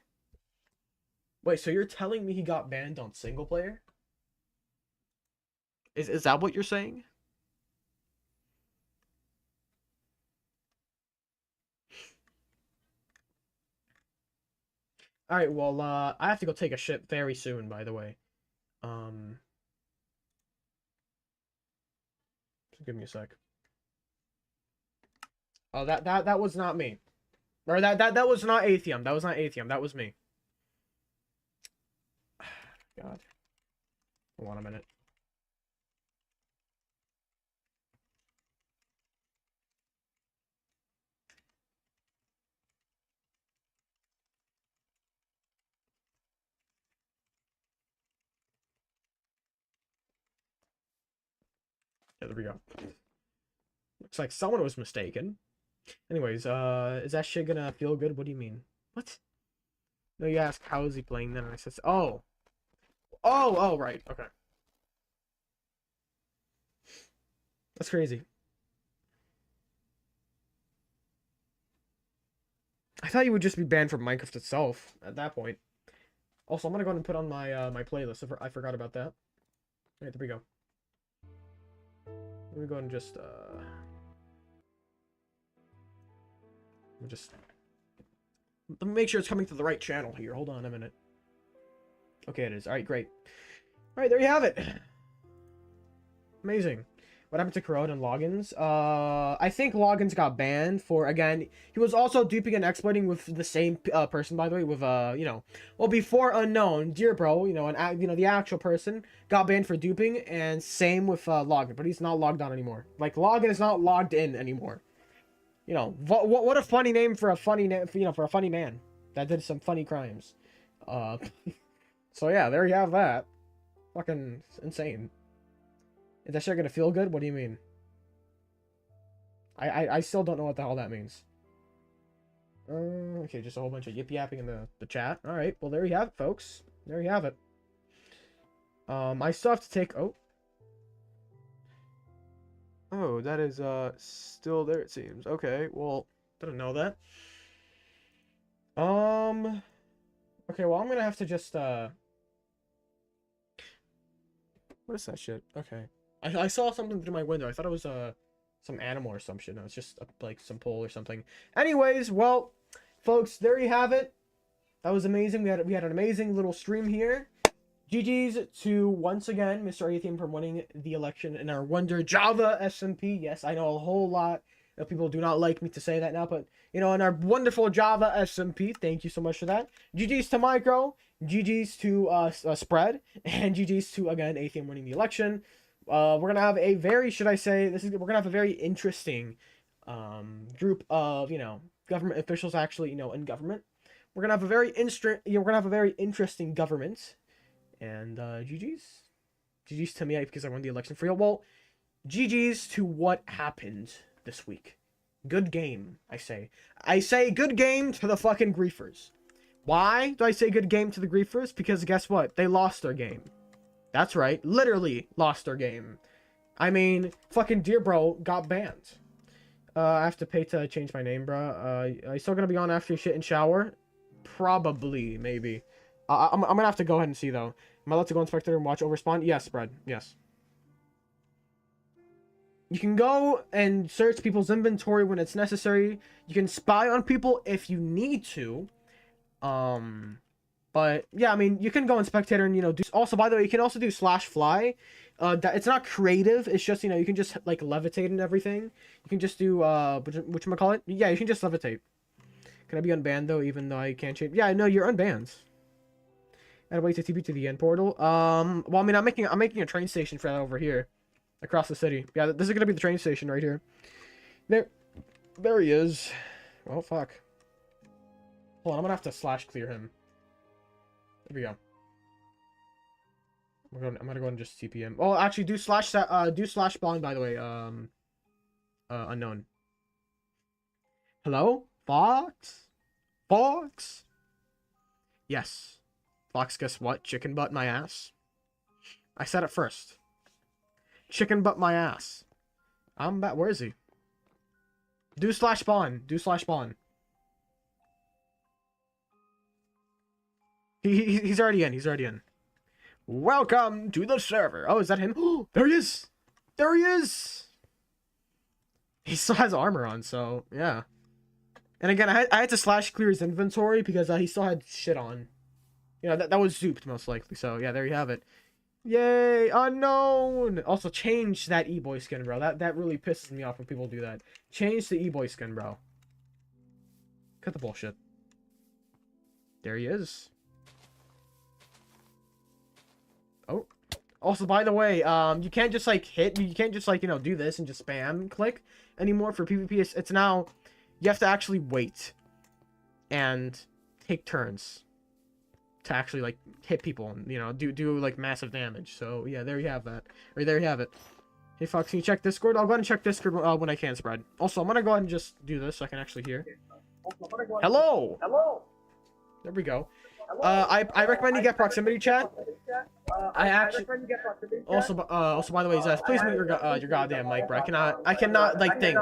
Wait, so you're telling me he got banned on single player? Is that what you're saying? All right, well, I have to go take a shit very soon, by the way. Just give me a sec. Oh, that was not me. Or that was not Atheum. That was not Atheum. That was me. God. Hold on a minute. Yeah, there we go. Looks like someone was mistaken. Anyways, is that shit gonna feel good? What do you mean? What? No, you ask, how is he playing then? And I said, oh. Oh, right. Okay. That's crazy. I thought you would just be banned from Minecraft itself at that point. Also, I'm gonna go ahead and put on my my playlist. I forgot about that. Alright, there we go. Let me go and just let me make sure it's coming to the right channel here. Hold on a minute. Okay, it is. Alright, great. Alright, there you have it. Amazing. What happened to Corona and Loggins? I think Loggins got banned for, again, he was also duping and exploiting with the same person, by the way, with, you know, well, before Unknown, Dear Bro, you know, the actual person got banned for duping, and same with Loggin, but he's not logged on anymore. Like, Loggin is not logged in anymore. You know, what a funny name for a funny name, you know, for a funny man that did some funny crimes. So yeah, there you have that. Fucking insane. Is that shit gonna feel good? What do you mean? I still don't know what the hell that means. Okay, just a whole bunch of yip-yapping in the chat. Alright, well there you have it, folks. There you have it. I still have to take... Oh, that is, still there, it seems. Okay, well, didn't know that. Okay, well, I'm gonna have to just, what is that shit? Okay. I saw something through my window. I thought it was, some animal or some shit. No, it's just, like, some pole or something. Anyways, well, folks, there you have it. That was amazing. We had an amazing little stream here. GG's to, once again, Mr. Atheum for winning the election in our Wonder Java SMP. Yes, I know a whole lot of people do not like me to say that now, but, you know, in our wonderful Java SMP, thank you so much for that. GG's to Micro, GG's to Spread, and GG's to, again, Atheum winning the election. We're going to have a very, we're going to have a very interesting group of, you know, government officials actually, you know, in government. We're going to have a very interesting government. And GG's to me because I won the election for you. Well, GG's to what happened this week. Good game, I say. I say good game to the fucking griefers. Why do I say good game to the griefers? Because guess what? They lost their game. That's right. Literally lost their game. I mean, fucking Dear Bro got banned. I have to pay to change my name, bro. Are you still gonna be on after you shit and shower? Probably, maybe. I'm gonna have to go ahead and see, though. Am I allowed to go in Spectator and watch overspawn? Yes, Spread. Yes. You can go and search people's inventory when it's necessary. You can spy on people if you need to. But, yeah, I mean, you can go in Spectator and, you know, do... Also, by the way, you can also do /fly. It's not creative. It's just, you know, you can just, like, levitate and everything. You can just do, whatchamacallit? Yeah, you can just levitate. Can I be unbanned, though, even though I can't change... Yeah, no, you're unbanned. And wait to TP to the end portal. Well, I mean, I'm making a train station for that over here, across the city. Yeah, this is gonna be the train station right here. There he is. Oh fuck. Hold on, I'm gonna have to /clear him. There we go. I'm gonna go ahead and just TP him. Oh, actually, do /spawn, by the way. Unknown. Hello, Fox. Fox. Yes. Fox, guess what? Chicken butt my ass. I said it first. Chicken butt my ass. I'm back. Where is he? Do /spawn. Do /spawn. He's already in. He's already in. Welcome to the server. Oh, is that him? Oh, there he is. There he is. He still has armor on, so yeah. And again, I had to slash clear his inventory because he still had shit on. You know, that was zooped most likely. So yeah, there you have it. Yay, unknown. Also, change that e-boy skin, bro. That really pisses me off when people do that. Change the e-boy skin, bro. Cut the bullshit. There he is. Oh. Also, by the way, you can't just like you can't just like, you know, do this and just spam click anymore for PvP. It's now, you have to actually wait and take turns to actually like hit people and, you know, do like massive damage. So yeah, there you have that. Or there you have it. Hey Fox, can you check Discord? I'll go ahead and check Discord when I can, spread. Also, I'm gonna go ahead and just do this so I can actually hear. Hello. Hello. There we go. I recommend you get proximity chat. I actually also by the way, Zeth, please mute your goddamn mic, bro. I cannot like think.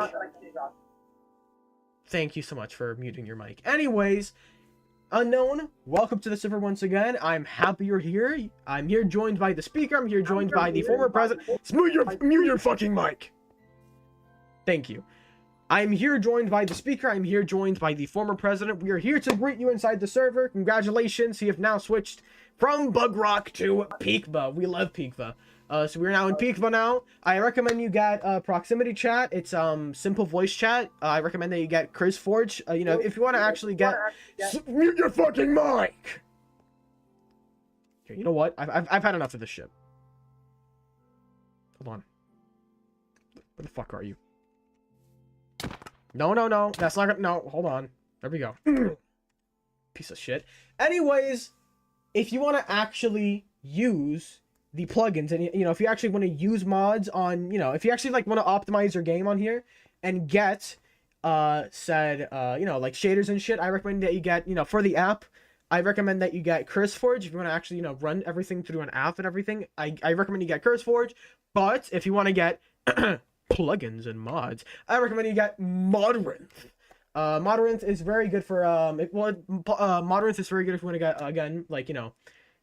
Thank you so much for muting your mic. Anyways, unknown, welcome to the server once again. I'm happy you're here. I'm here joined by the speaker. I'm here joined by the former president. Mute your fucking mic. Thank you. I'm here joined by the speaker. I'm here joined by the former president. We are here to greet you inside the server. Congratulations, you have now switched from Bug Rock to Peekba. We love Peekba. So we're now in Peekba now. I recommend you get proximity chat. It's simple voice chat. I recommend that you get Chris Forge. You know, if you want to actually get mute your fucking mic. Okay, you know what? I've had enough of this shit. Hold on. Where the fuck are you? No, that's not gonna, no, hold on. There we go. Piece of shit. Anyways, if you want to actually use the plugins, and you know, if you actually want to use mods on, you know, if you actually like want to optimize your game on here and get said you know, like shaders and shit, I recommend that you get, you know, for the app, I recommend that you get CurseForge. If you want to actually, you know, run everything through an app and everything, I recommend you get CurseForge. But if you want to get plugins and mods, I recommend you get Modrinth. Modrinth is very good for Modrinth is very good if you want to get, again, like, you know,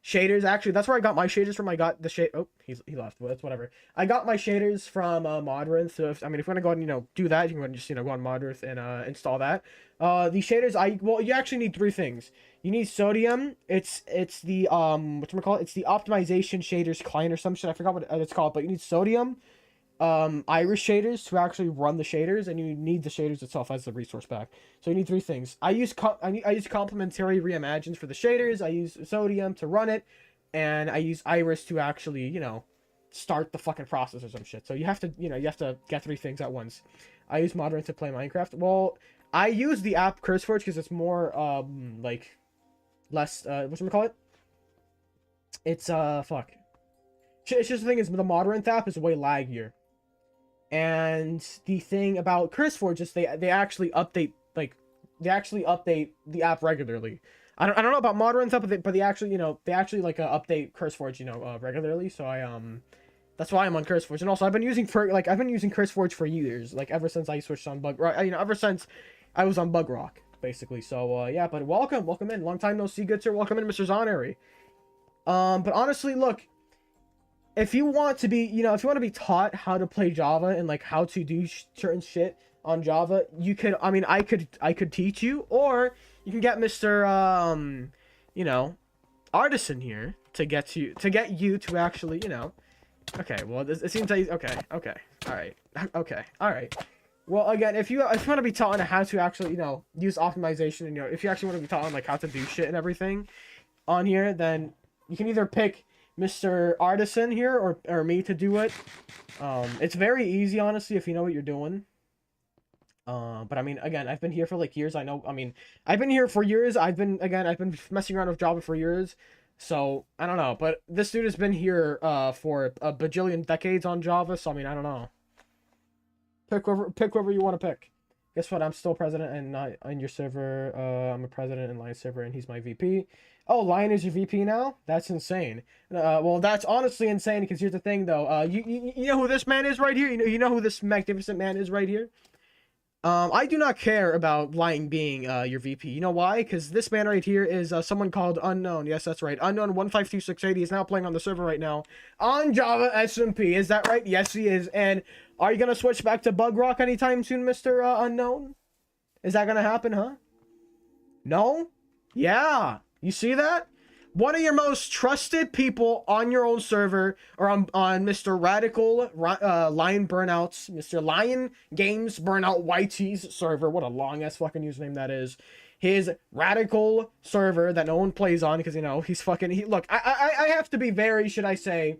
shaders. Actually, that's where I got my shaders from. I got the shade. Oh, he left. Well, that's whatever. I got my shaders from Modrinth. So if you want to go ahead and, you know, do that, you can go ahead and just, you know, go on Modrinth and install that. The shaders, well, you actually need 3 things. You need Sodium. It's the whatchamacallit? It's the optimization shaders client or some shit. I forgot what it's called, but you need Sodium, Iris shaders to actually run the shaders, and you need the shaders itself as the resource pack. So you need 3 things. I use complementary reimagines for the shaders. I use Sodium to run it, and I use Iris to actually, you know, start the fucking process or some shit. So you have to, you know, you have to get 3 things at once. I use Modern to play Minecraft. Well, I use the app CurseForge because it's more like less whatchamacallit? It's fuck. It's just the thing is, the Modrinth app is way laggier. And the thing about CurseForge is they actually update, like, they actually update the app regularly. I don't know about Modrinth app, but they actually, you know, like update CurseForge, you know, regularly. So that's why I'm on CurseForge. And also I've been using CurseForge for years, like ever since I switched on Bug Rock, you know, ever since I was on Bug Rock, basically. So yeah, but welcome in. Long time no see, good sir. Welcome in, Mr. Zonary. But honestly, look, if you want to be, you know, if you want to be taught how to play Java and like how to do certain shit on Java, you could, I mean, I could teach you, or you can get Mr. You know, Artisan here to get you to actually, you know. Okay, well, it seems like okay, all right. Well, again, if you want to be taught on how to actually, you know, use optimization, and, you know, if you actually want to be taught on like how to do shit and everything on here, then you can either pick Mr. Artisan here or me to do it. It's very easy, honestly, if you know what you're doing. But I mean, again, I've been here for like years. I know, I mean, I've been here for years. I've been messing around with Java for years. So I don't know, but this dude has been here for a bajillion decades on Java. So I mean, I don't know. Pick whoever you want to pick. Guess what? I'm still president and not on your server. I'm a president in Lion's server, and he's my VP. Oh, Lion is your VP now? That's insane. Well, that's honestly insane, because here's the thing, though. You know who this man is right here? You know who this magnificent man is right here? I do not care about Lion being your VP. You know why? Because this man right here is someone called Unknown. Yes, that's right. Unknown 152680 is now playing on the server right now on Java SMP. Is that right? Yes, he is. And are you going to switch back to Bug Rock anytime soon, Mr. Unknown? Is that gonna happen, huh? No? Yeah. You see that? One of your most trusted people on your own server, or on Mr. Radical Lion Burnouts, Mr. Lion Games Burnout YT's server. What a long ass fucking username that is. His Radical server that no one plays on because, you know, he's fucking. Look, I have to be very, should I say,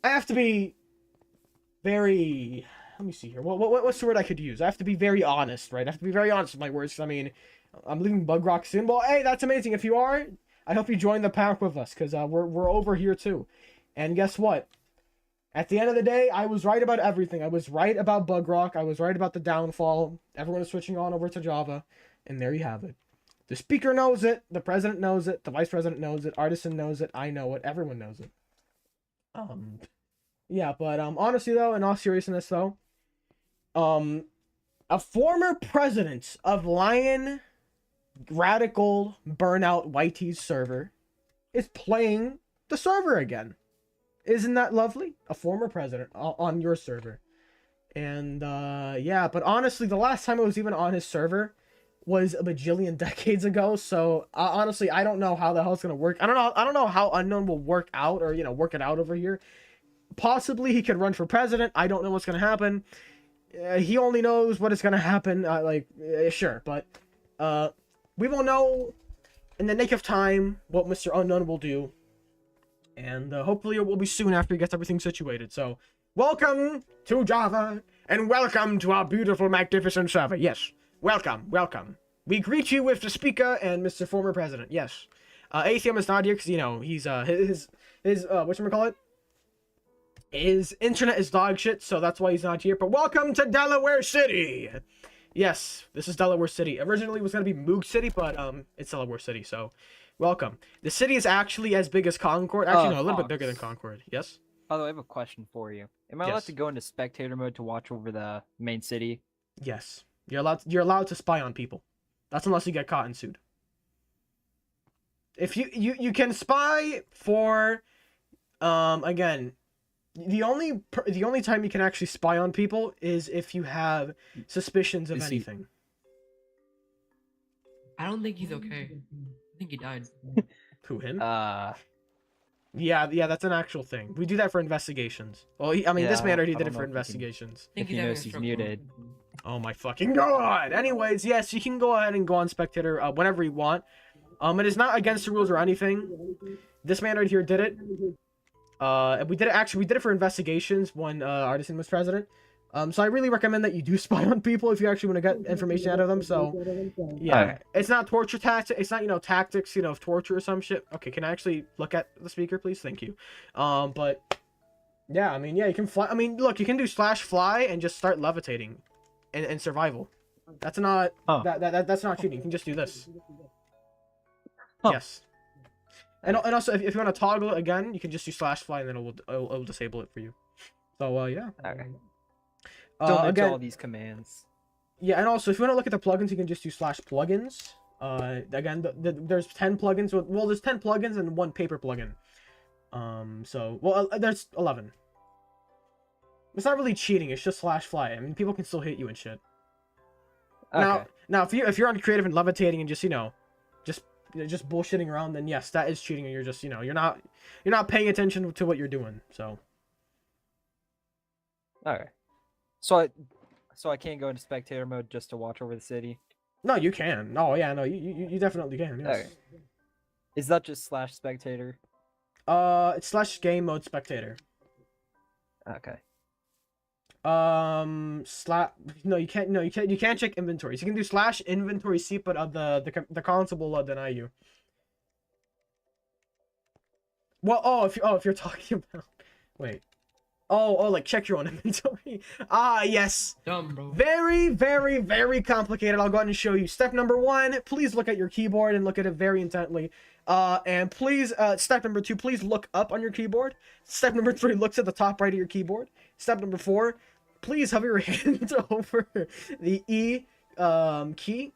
I have to be very. Let me see here. What's the word I could use? I have to be very honest, right? I have to be very honest with my words. I mean, I'm leaving Bug Rock soon. Well, hey, that's amazing. If you are, I hope you join the pack with us, because we're over here too. And guess what? At the end of the day, I was right about everything. I was right about Bug Rock. I was right about the downfall. Everyone is switching on over to Java. And there you have it. The speaker knows it. The president knows it. The vice president knows it. Artisan knows it. I know it. Everyone knows it. Yeah, but honestly though, in all seriousness though, a former president of Lion Radical Burnout YT's server is playing the server again. Isn't that lovely? A former president on your server. And yeah, but honestly, the last time I was even on his server was a bajillion decades ago. So honestly, I don't know how the hell it's gonna work. I don't know how Unknown will work out, or, you know, work it out over here. Possibly he could run for president. I don't know what's gonna happen. He only knows what is gonna happen. Sure, but we will know in the nick of time what Mr. Unknown will do. And hopefully it will be soon after he gets everything situated. So, welcome to Java, and welcome to our beautiful, magnificent server. Yes, welcome, welcome. We greet you with the speaker and Mr. Former President. Yes. Atheum is not here because, you know, he's, his whatchamacallit? His internet is dog shit, so that's why he's not here. But welcome to Delaware City! Yes, this is Delaware City. Originally it was going to be Moog City, but it's Delaware City, so welcome. The city is actually as big as Concord. Actually, no, a little bit bigger than Concord. Yes? By the way, I have a question for you. Am I allowed to go into spectator mode to watch over the main city? Yes. You're allowed to spy on people. That's unless you get caught and sued. If you can spy for again, the only time you can actually spy on people is if you have suspicions of anything. I don't think he's okay. I think he died. Who, him? Yeah, that's an actual thing. We do that for investigations. Well, this man already did it for investigations. If he knows he's muted. Oh my fucking god! Anyways, yes, you can go ahead and go on spectator whenever you want. It is not against the rules or anything. This man right here did it. And we did it for investigations when Artisan was president. So I really recommend that you do spy on people if you actually want to get information out of them. So yeah, it's not torture tactics. It's not, you know, tactics, you know, of torture or some shit. Okay, can I actually look at the speaker, please? Thank you. But yeah, I mean, yeah, you can fly. I mean, look, you can do /fly and just start levitating, and survival. That's not that's not cheating. You can just do this. Huh. Yes. And also, if you want to toggle it again, you can just do /fly and then it will disable it for you. So yeah. Okay. Don't again, all these commands. Yeah, and also if you want to look at the plugins, you can just do /plugins. Again, there's 10 plugins. Well, there's 10 plugins and 1 paper plugin. There's 11. It's not really cheating. It's just /fly. I mean, people can still hit you and shit. Okay. Now, if you're on creative and levitating and just, you know, just bullshitting around, then yes, that is cheating, and you're just, you know, you're not paying attention to what you're doing. So. Okay. So I can't go into spectator mode just to watch over the city? No, you can. Oh yeah, no, you definitely can. Yes. Okay. Is that just /spectator? It's /game mode spectator. Okay. No, you can't. No, you can't check inventories. You can do /inventory C, but the console will deny you. Well, if you're talking about, wait. Oh, like check your own inventory. Ah, yes. Dumb, bro. Very, very, very complicated. I'll go ahead and show you. Step number 1, please look at your keyboard and look at it very intently. And please, step number 2, please look up on your keyboard. Step number 3, looks at the top right of your keyboard. Step number 4, please hover your hand over the E key.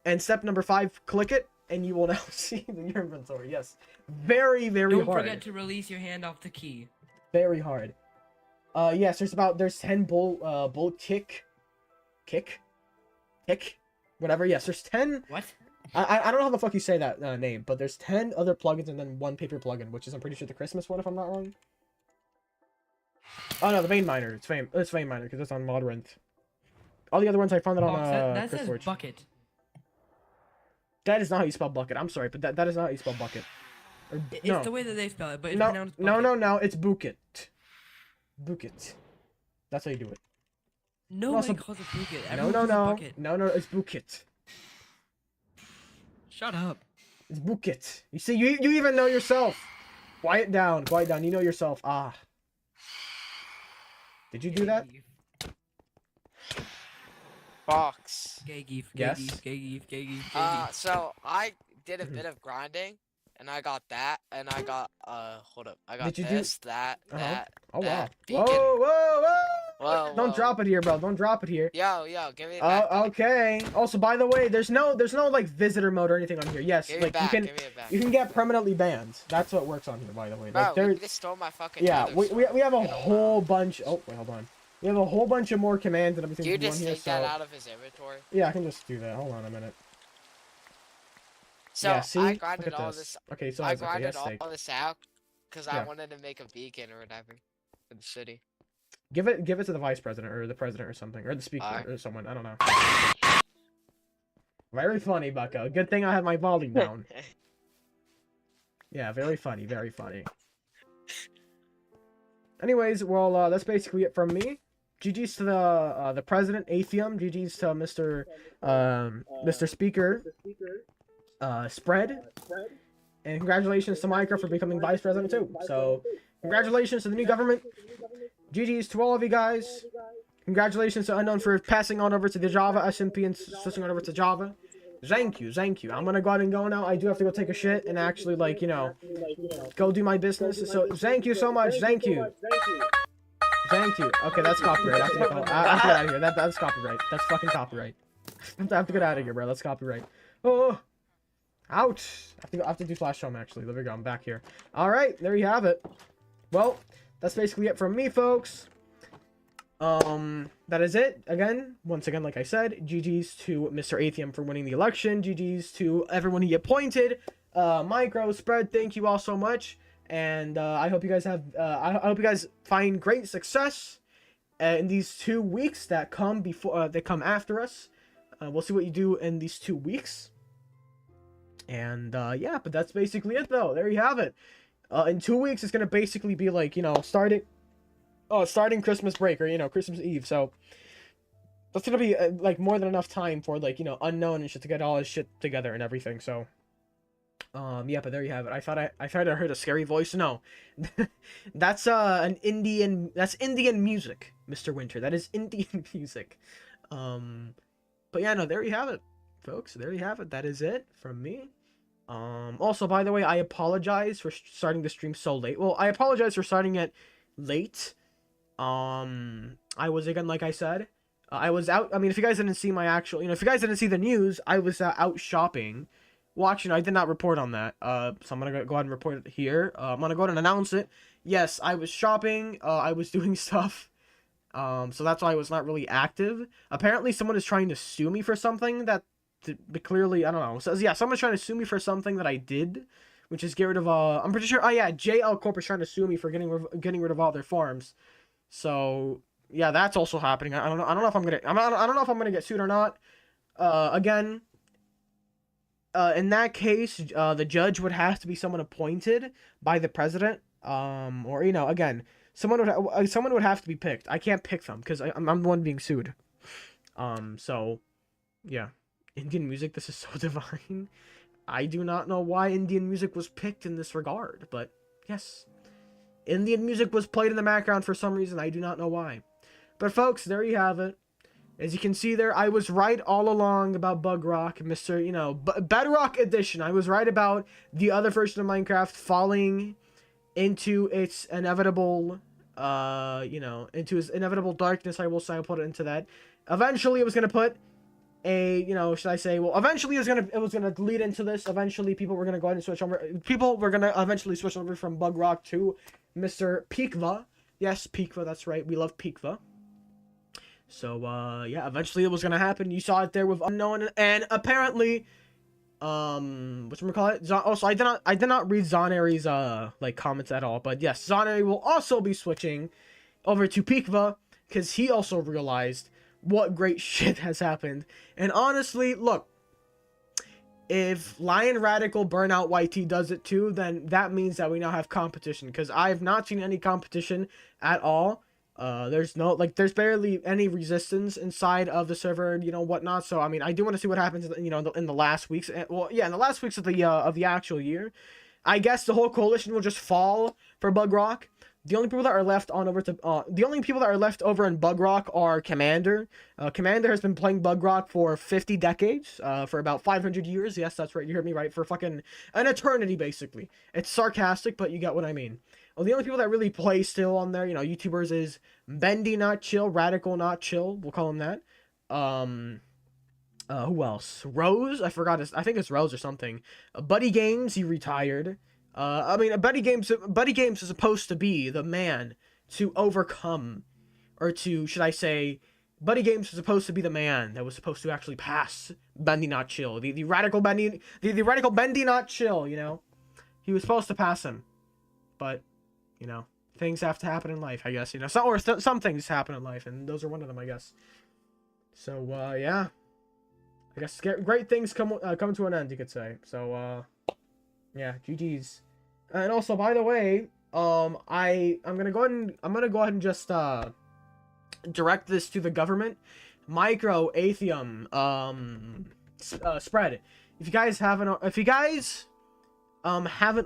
And step number 5, click it, and you will now see your inventory. Yes. Very, very hard. Don't forget to release your hand off the key. Very hard. Yes, there's 10 bolt kick. Whatever. Yes, there's 10. What? I don't know how the fuck you say that name, but there's 10 other plugins and then one paper plugin, which is I'm pretty sure the Christmas one if I'm not wrong. Oh no, the Vein Miner. It's Vein Miner because it's on Modrinth. All the other ones I found it on Box, that says ChrisForge. bucket. That is not how you spell bucket. I'm sorry, but that is not how you spell bucket. Or, It's no. the way that they spell it, but it's No, pronounced no, bucket. no, it's bucket. Bucket. That's how you do it. No Also- one calls it bucket. No, Everyone no, calls it no. bucket. No, it's bucket. Shut up. It's bucket. You see, you even know yourself. Quiet down, quiet down. You know yourself. Ah. Did you do that? Box. Gay geef, Yes. gay geef, gay geef, gay geef, gay geef. So I did a Mhm. bit of grinding, and I got that, and I got hold up, I got Did you do- this, that, Uh-huh. that. Oh wow. that, Whoa, beacon. whoa, whoa! Whoa, Don't whoa. drop it here, bro. Don't drop it here. Yo, give me it back. Oh, okay. Also, by the way, there's no like visitor mode or anything on here. Yes, Give me like it back. you can Give me it back. you can get permanently banned. That's what works on here, by the way. Bro, Like there, you just stole my fucking. yeah, nether we sword. have a You know whole bunch. Oh wait, hold on. We have a whole bunch of more commands and everything Do you to do on just here. take that So out of his inventory? yeah, I can just do that. Hold on a minute. So yeah, see, I look grinded at all this. this. Okay, so I okay, grinded yes, all steak. this out because Yeah. I wanted to make a beacon or whatever for the city. Give it to the vice president or the president or something or the speaker Alright. or someone. I don't know. Very funny, Bucko. Good thing I had my volume down. Yeah, very funny, very funny. Anyways, well, that's basically it from me. GG's to the president, Atheum. GG's to Mr. Speaker, Spread. And congratulations to Micro for becoming vice president too. So, congratulations to the new government. GG's to all of you guys. Congratulations to Unknown for passing on over to the Java SMP and switching on over to Java. Thank you, thank you. I'm gonna go ahead and go now. I do have to go take a shit and actually, like, go do my business. So, thank you so much. Thank you. Thank you. Okay, that's copyright. I have to get out of here. That's copyright. That's fucking copyright. I have to get out of here, bro. That's copyright. Oh, ouch. I have to do Flash Home, actually. There we go. I'm back here. All right, there you have it. Well, that's basically it from me, folks. That is it. Once again, like I said, GG's to Mr. Atheum for winning the election. GG's to everyone he appointed. Micro, Spread, thank you all so much. And I hope you guys have. I hope you guys find great success in these 2 weeks that come before. They come after us. We'll see what you do in these 2 weeks. And yeah, but that's basically it, though. There you have it. In 2 weeks, it's gonna basically be like starting Christmas break or Christmas Eve. So that's gonna be like more than enough time for like Unknown and shit to get all his shit together and everything. So. Yeah, but there you have it. I thought I heard a scary voice. No, that's That's Indian music, Mr. Winter. That is Indian music. But yeah, no, there you have it, folks. There you have it. That is it from me. Also, by the way, I apologize for starting the stream so late. Well, I apologize for starting it late. I was, again, like I said, I was out. I mean, if you guys didn't see my actual, if you guys didn't see the news, I was out shopping. Well, actually, no, I did not report on that. So I'm gonna go ahead and report it here. I'm gonna go ahead and announce it. Yes, I was shopping. I was doing stuff. So that's why I was not really active. Apparently, someone is trying to sue me for something that clearly, I don't know. So yeah, someone's trying to sue me for something that I did, which is get rid of I'm pretty sure. Oh yeah, JL Corp is trying to sue me for getting rid of all their farms. So yeah, that's also happening. I don't know if I'm gonna. I don't know if I'm gonna get sued or not. Again. In that case, the judge would have to be someone appointed by the president, or again, someone would have to be picked. I can't pick them because I'm the one being sued. So, yeah, Indian music. This is so divine. I do not know why Indian music was picked in this regard, but yes, Indian music was played in the background for some reason. I do not know why. But folks, there you have it. As you can see there, I was right all along about Bug Rock, Mr. Bedrock Edition. I was right about the other version of Minecraft falling into its inevitable, into its inevitable darkness. I will say, I'll put it into that. Eventually, it was gonna put a, should I say? Well, eventually, it was gonna lead into this. Eventually, people were gonna go ahead and switch over. People were gonna eventually switch over from Bug Rock to Mr. Pikva. Yes, Pikva. That's right. We love Pikva. So yeah, eventually it was gonna happen. You saw it there with Unknown, and apparently, whatchamacallit? Also, I did not read Zonary's like comments at all, but yes, Zonary will also be switching over to Pikva because he also realized what great shit has happened. And honestly, look, if Lion Radical Burnout YT does it too, then that means that we now have competition, because I have not seen any competition at all. There's there's barely any resistance inside of the server, you know, whatnot. So I mean, I do want to see what happens, you know, in the last weeks. Well, yeah, in the last weeks of the actual year. I guess the whole coalition will just fall for Bug Rock. The only people that are left over in Bug Rock are Commander. Commander has been playing Bug Rock for 50 decades, for about 500 years. Yes, that's right. You heard me right. For fucking an eternity, basically. It's sarcastic, but you get what I mean. Well, the only people that really play still on there, you know, YouTubers, is Bendy Not Chill, Radical Not Chill. We'll call him that. Who else? Rose? I forgot. I think it's Rose or something. Buddy Games, he retired. I mean, Buddy Games is supposed to be the man to overcome, or to, should I say, Buddy Games is supposed to be the man that was supposed to actually pass Bendy Not Chill, the radical Bendy Not Chill. You know, he was supposed to pass him, but you know, things have to happen in life, I guess. You know, some things happen in life, and those are one of them, I guess. So yeah, I guess great things come to an end, you could say. So yeah, GG's. And also, by the way, I'm gonna go ahead and just direct this to the government. Micro Atheum spread. If you guys haven't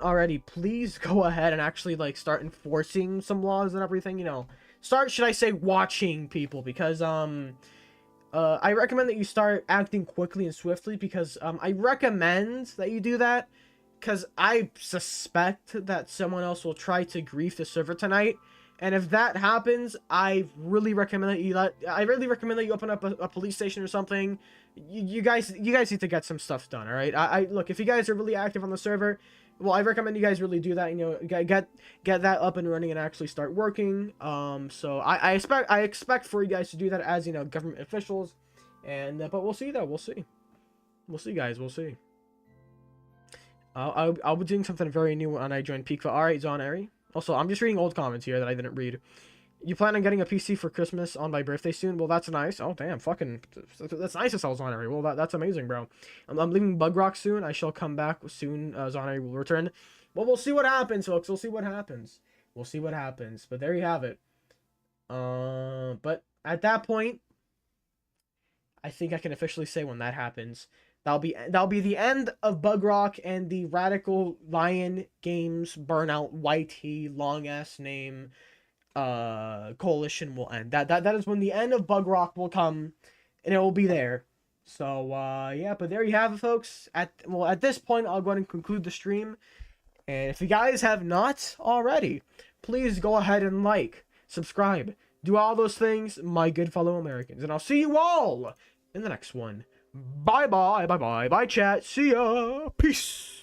already, please go ahead and actually like start enforcing some laws and everything. You know, should I say, watching people, because I recommend that you start acting quickly and swiftly, because I recommend that you do that, because I suspect that someone else will try to grief the server tonight. And if that happens, I really recommend that you open up a police station or something. You guys need to get some stuff done, all right? I look, if you guys are really active on the server, well, I recommend you guys really do that. You know, get that up and running and actually start working. So I expect for you guys to do that as, you know, government officials. And but we'll see though. We'll see, guys. We'll see. I'll be doing something very new when I join Pikva. All right, Zonary. Also, I'm just reading old comments here that I didn't read. You plan on getting a PC for Christmas on my birthday soon? Well, that's nice. Oh, damn. Fucking... That's nice to sell Zonary. Well, that's amazing, bro. I'm leaving Bug Rock soon. I shall come back soon. Zonary will return. Well, we'll see what happens, folks. We'll see what happens. But there you have it. But at that point, I think I can officially say when that happens, that'll be the end of Bug Rock, and the Radical Lion Games Burnout YT long ass name coalition will end. That is when the end of Bug Rock will come, and it will be there. So yeah, but there you have it, folks. At this point, I'll go ahead and conclude the stream. And if you guys have not already, please go ahead and like, subscribe, do all those things, my good fellow Americans. And I'll see you all in the next one. Bye, chat. See ya. Peace.